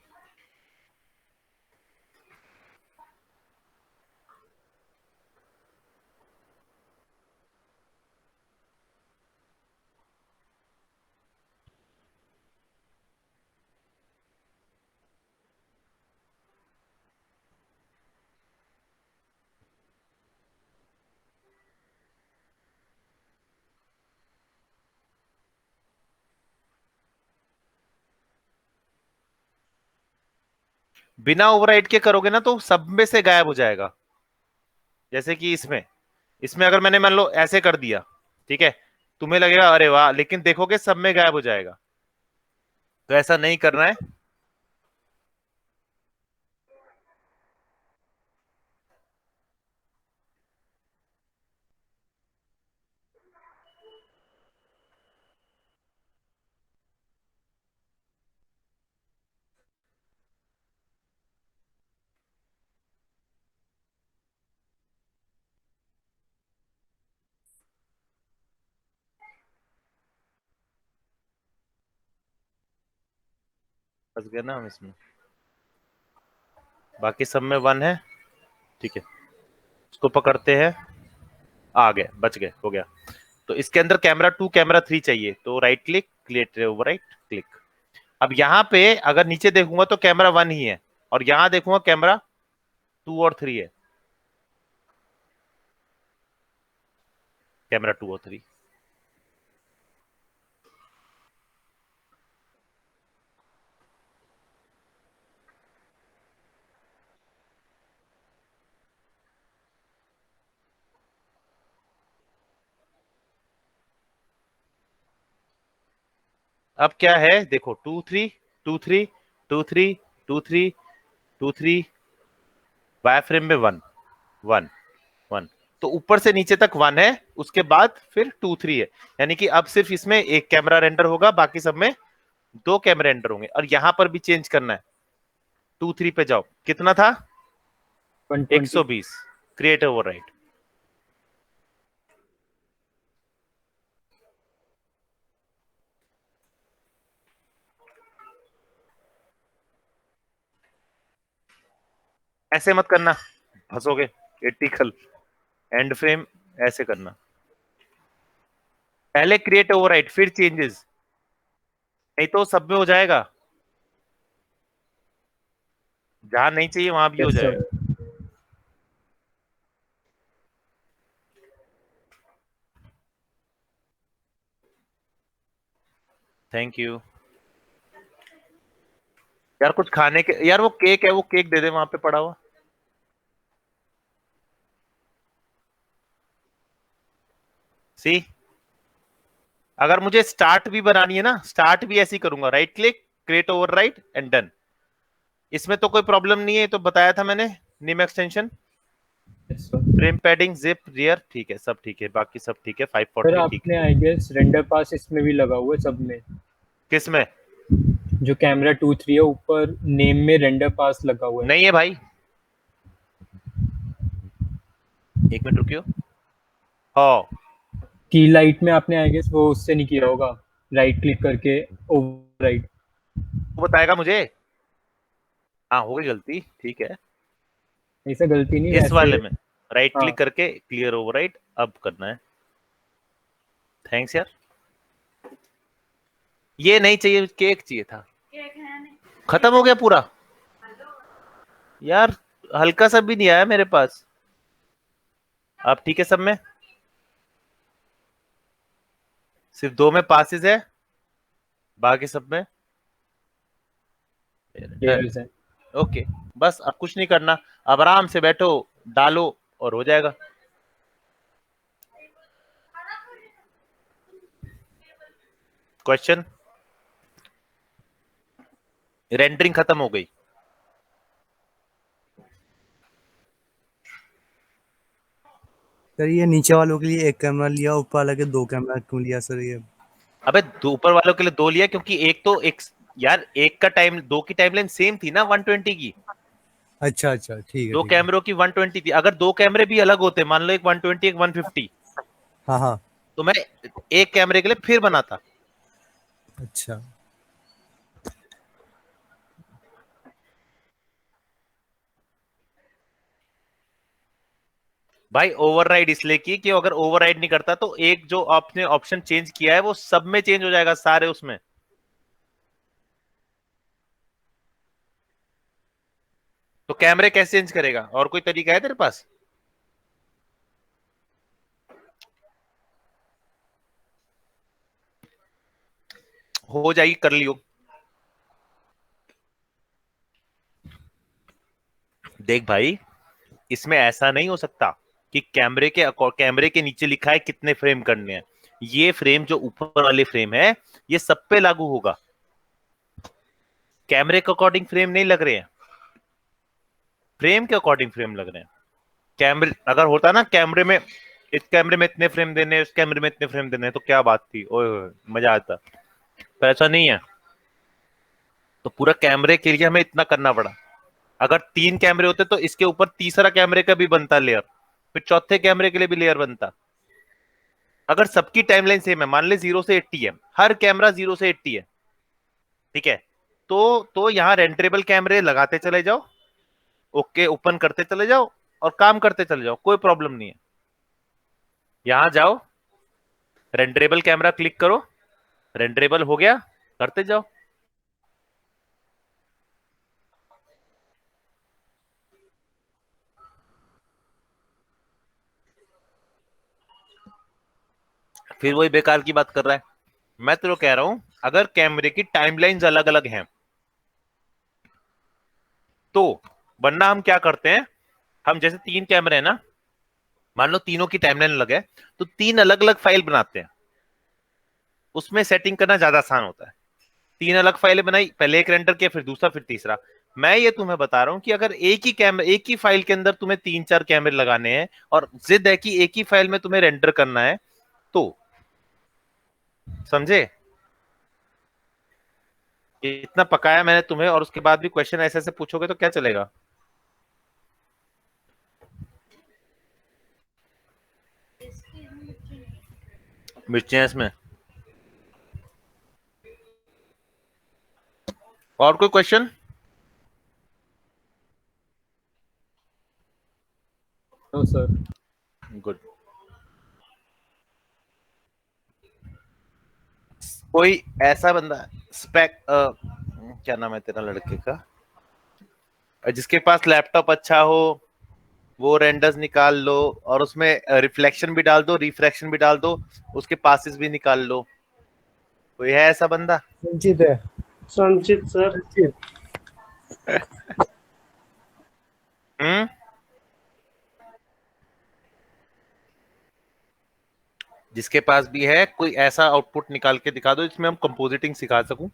बिना ओवरराइड के करोगे ना तो सब में से गायब हो जाएगा। जैसे कि इसमें इसमें अगर मैंने मान लो ऐसे कर दिया, ठीक है, तुम्हें लगेगा अरे वाह, लेकिन देखोगे सब में गायब हो जाएगा। तो ऐसा नहीं करना है। फंस गए ना हम इसमें, बाकी सब में 1 है। ठीक है, उसको पकड़ते हैं, आ गए, बच गए, हो गया। तो इसके अंदर कैमरा 2 कैमरा 3 चाहिए, तो right click, create override, click. अब यहां पे अगर नीचे देखूंगा तो कैमरा 1 ही है, और यहां देखूंगा कैमरा 2 और 3 है, कैमरा 2 और 3। अब क्या है देखो, 2 3 2 3 2 3 2 3 2 3, वाई फ्रेम में 1 1 1। तो ऊपर से नीचे तक 1 है, उसके बाद फिर 2 3 है। यानी कि अब सिर्फ इसमें एक कैमरा रेंडर होगा, बाकी सब में 2 कैमरे रेंडर होंगे। और यहां पर भी चेंज करना है, 2 3 पे जाओ, कितना था 120। 120, क्रिएट ओवरराइड। ऐसे मत करना, फंसोगे, एटिकल एंड फ्रेम ऐसे करना, पहले क्रिएट ओवरराइड फिर चेंजेस, नहीं तो सब में हो जाएगा, जहां नहीं चाहिए वहां भी हो Yes, sir. जाएगा। थैंक यू यार। कुछ खाने के, यार वो केक है, वो केक दे दे वहां पे पड़ा हुआ। सी, अगर मुझे स्टार्ट भी बनानी है ना, स्टार्ट भी ऐसे ही करूंगा, right click, create override and done. इसमें तो कोई प्रॉब्लम नहीं है, तो बताया था मैंने, निम extension, Yes, sir. Frame padding, zip, rear, ठीक है, सब ठीक है, बाकी सब ठीक है, सर 540 ठीक आपने है। आई गेस रेंडर पास इसमें भी लगा हुआ है सब में, किस में? जो कैमरा 2 3 है ऊपर नेम में रेंडर पास लगा हुआ है। नहीं है भाई, एक मिनट रुकियो। हाँ, की लाइट में आपने आई गेस वो उससे नहीं किया होगा, राइट क्लिक करके राइट। वो बताएगा मुझे। हाँ हो गई गलती, ठीक है। ऐसे गलती नहीं इस वैसे। वाले में राइट हाँ क्लिक करके क्लियर ओवरराइट अब करना है। थैंक्स यार। ये नहीं चाहिए, केक चाहिए था। खत्म हो गया पूरा यार, हल्का सा भी नहीं आया मेरे पास। अब ठीक है, सब में सिर्फ 2 में पासिस है, बाकी सब में डन। एरर्स है। ओके, बस अब कुछ नहीं करना, अब आराम से बैठो, डालो और हो जाएगा। क्वेश्चन, रेंडरिंग खत्म हो गई। सर ये नीचे वालों के लिए एक कैमरा लिया, ऊपर वाले के 2 कैमरा क्यों लिया सर ये? अबे ऊपर वालों के लिए 2 लिया क्योंकि एक तो एक यार, एक का टाइम 2 की टाइमलाइन सेम थी ना 120 की। अच्छा अच्छा, ठीक है 2 ठीक है। कैमरों की 120 थी, अगर 2 कैमरे भी अलग होते, मान लो एक 120 एक 150, हाँ हाँ। तो मैं एक कैमरे के लिए फिर बनाता। अच्छा भाई ओवरराइड इसलिए की कि अगर ओवरराइड नहीं करता तो एक जो आपने ऑप्शन चेंज किया है वो सब में चेंज हो जाएगा, सारे उसमें। तो कैमरे कैसे चेंज करेगा, और कोई तरीका है तेरे पास? हो जाएगी, कर लियो। देख भाई, इसमें ऐसा नहीं हो सकता कि कैमरे के नीचे लिखा है कितने फ्रेम करने हैं। ये फ्रेम जो ऊपर वाले फ्रेम है ये सब पे लागू होगा, कैमरे के अकॉर्डिंग फ्रेम नहीं लग रहे हैं, फ्रेम के अकॉर्डिंग फ्रेम लग रहे हैं। कैमरे अगर होता ना, कैमरे में इस कैमरे में इतने फ्रेम देने हैं, इस कैमरे में इतने फ्रेम देने हैं, तो क्या बात थी, ओए होए, मजा आता। पर ऐसा नहीं है, तो पूरा कैमरे के लिए हमें इतना करना पड़ा। अगर 3 कैमरे होते तो इसके ऊपर तीसरा कैमरे का भी बनता लेयर, फिर चौथे कैमरे के लिए भी लेयर बनता। अगर सबकी टाइमलाइन सेम है, मान ले 0 से 80 है, हर कैमरा 0 से 80 है, ठीक है, तो यहां रेंटरेबल कैमरे लगाते चले जाओ, ओके ओपन करते चले जाओ और काम करते चले जाओ, कोई प्रॉब्लम नहीं है। यहां जाओ, रेंडरेबल कैमरा क्लिक करो, रेंडरेबल हो गया, करते जाओ। फिर वही बेकार की बात कर रहा है। मैं तो कह रहा हूं, अगर कैमरे की टाइमलाइंस अलग अलग हैं तो, वरना हम क्या करते हैं, हम जैसे 3 कैमरे हैं ना, मान लो तीनों की टाइमलाइन अलग है, तो 3 अलग अलग फाइल बनाते हैं, उसमें सेटिंग करना ज्यादा आसान होता है। 3 अलग फाइलें बनाई, पहले एक रेंडर किया, फिर दूसरा, फिर तीसरा। मैं ये तुम्हें बता रहा हूं कि अगर एक ही फाइल के अंदर तुम्हें 3-4 कैमरे लगाने हैं और जिद है कि एक ही फाइल में तुम्हें रेंडर करना है, तो समझे? ये इतना पकाया मैंने तुम्हें और उसके बाद भी क्वेश्चन ऐसे ऐसे पूछोगे तो क्या चलेगा? मिर्ची है इसमें। और कोई क्वेश्चन? No sir. गुड। कोई ऐसा बंदा स्पेक क्या नाम है तेरा लड़के का, जिसके पास लैपटॉप अच्छा हो, वो रेंडर्स निकाल लो और उसमें रिफ्लेक्शन भी डाल दो, रिफ्रैक्शन भी डाल दो, उसके पासेस भी निकाल लो। कोई है ऐसा बंदा? संचित है। संचित सर। हम्म, जिसके पास भी है, कोई ऐसा आउटपुट निकाल के दिखा दो जिसमें हम कंपोजिटिंग सिखा सकूं।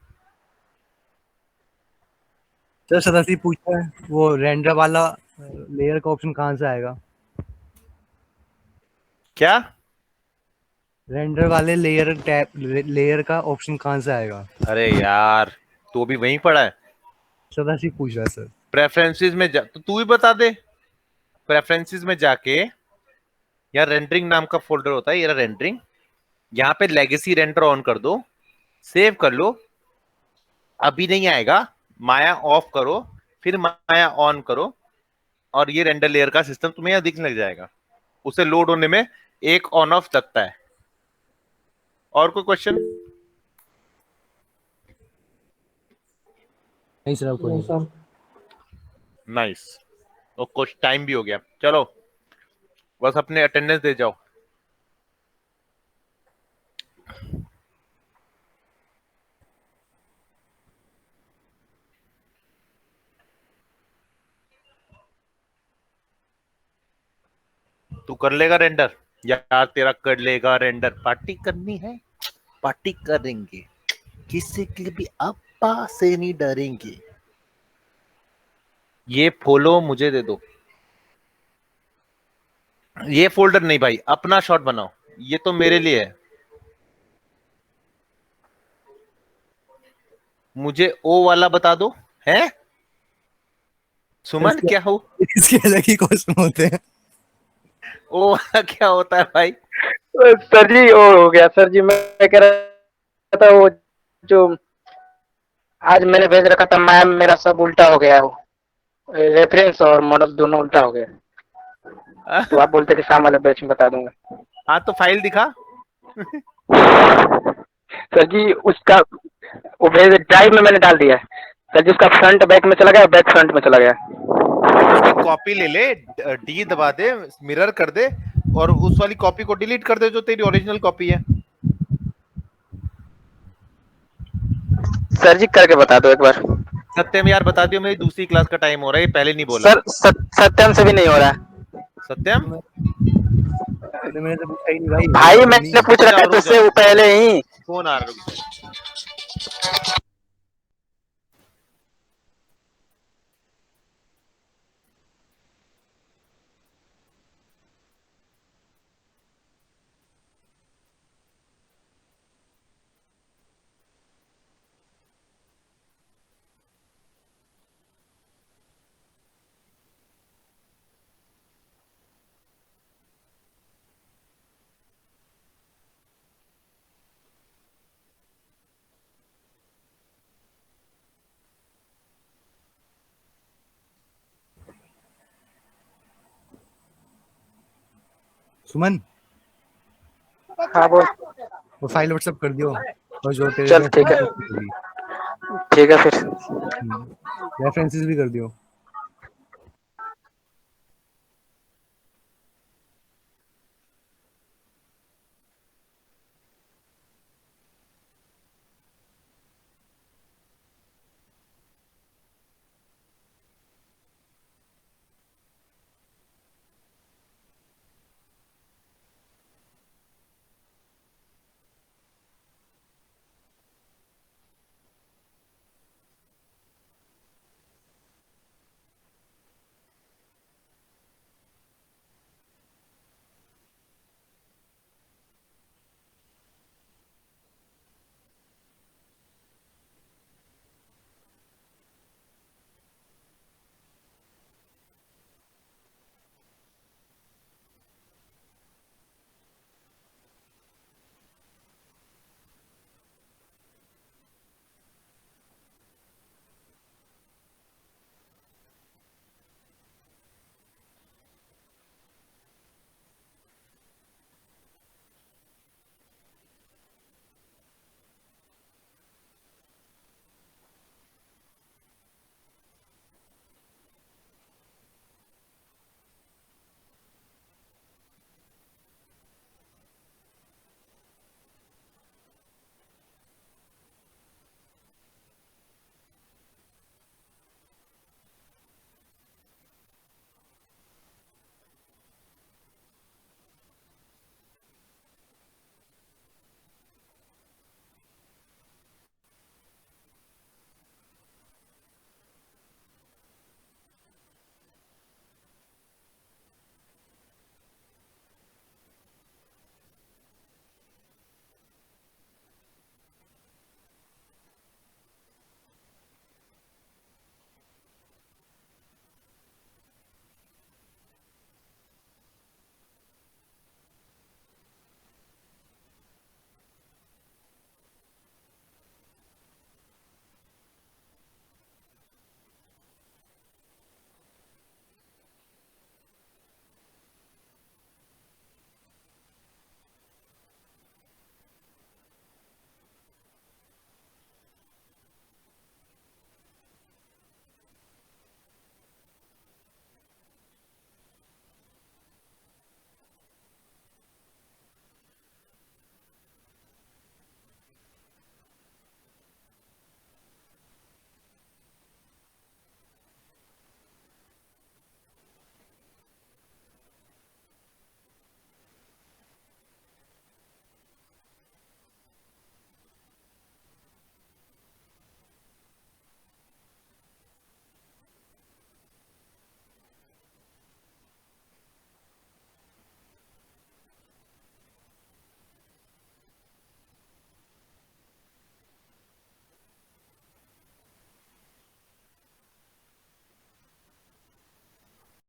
सर सदाशिव पूछ रहा है वो रेंडर वाला लेयर का ऑप्शन कहाँ से आएगा? क्या? रेंडर वाले लेयर का ऑप्शन कहाँ से आएगा? अरे यार, तो भी वहीं पड़ा है। सदाशिव पूछ रहा है सर। प्रेफरेंसेस में जा, तो तू ही बता दे। प्रेफरेंसेस में जाके, यार रेंडरिंग नाम का फोल्डर होता है, ये रेंडरिंग, यहाँ पे लेगेसी रेंडर ऑन कर दो, सेव कर लो, अभी नहीं आएगा, माया ऑफ करो, फिर माया ऑन करो, और ये रेंडर लेयर का सिस्टम तुम्हें यहाँ दिखने लग जाएगा। उसे लोड होने में एक ऑन ऑफ लगता है। और कोई क्वेश्चन? नहीं सर, आपको नहीं नहीं। सर। नाइस। तो कुछ टाइम भी हो गया, चलो बस अपने अटेंडेंस दे जाओ। तू कर लेगा रेंडर? यार तेरा कर लेगा रेंडर। पार्टी करनी है, पार्टी करेंगे, किसी के लिए भी अप्पा से नहीं डरेंगे। ये फॉलो मुझे दे दो। ये फोल्डर नहीं भाई, अपना शॉट बनाओ, ये तो मेरे लिए है। मुझे ओ वाला बता दो। है सुमन, क्या हो? इसके अलग ही कॉस्ट्यूम होते हैं। ओ वाला क्या होता है भाई? सर जी वो हो गया सर जी, मैं कह रहा था वो जो आज मैंने भेज रखा था मैम, मेरा सब उल्टा हो गया है, वो रेफरेंस और मॉडल दोनों उल्टा हो गया। तो आप बोलते थे शाम वाले बैच में बता दूंगा। हाँ तो फाइल दिखा। सर जी उसका वो भेज ड्राइव में मैंने डाल दिया है सर जी, उसका फ्रंट बैक में चला गया, बैक फ्रंट में चला गया। उसकी कॉपी ले ले, डी दबा दे, मिरर कर दे, और उस वाली कॉपी को डिलीट कर दे जो तेरी ओरिजिनल कॉपी है। सर जी करके बता दो एक बार। सत्यम यार बता दियो, मेरी दूसरी क्लास का टाइम हो रहा है, ये पहले नहीं बोला। सर सत्यम से भी नहीं हो रहा है। सत्यम मैंने तो पूछा ही नहीं भाई। भाई मैंने पूछ रखा है तुझसे वो पहले ही। फोन आ रहा है, रुक जा। सुमन, हाँ बोल। वो फाइल व्हाट्सएप कर दियो, और जो तेरे चल ठीक है, ठीक है फिर। रेफरेंसेस भी कर दियो।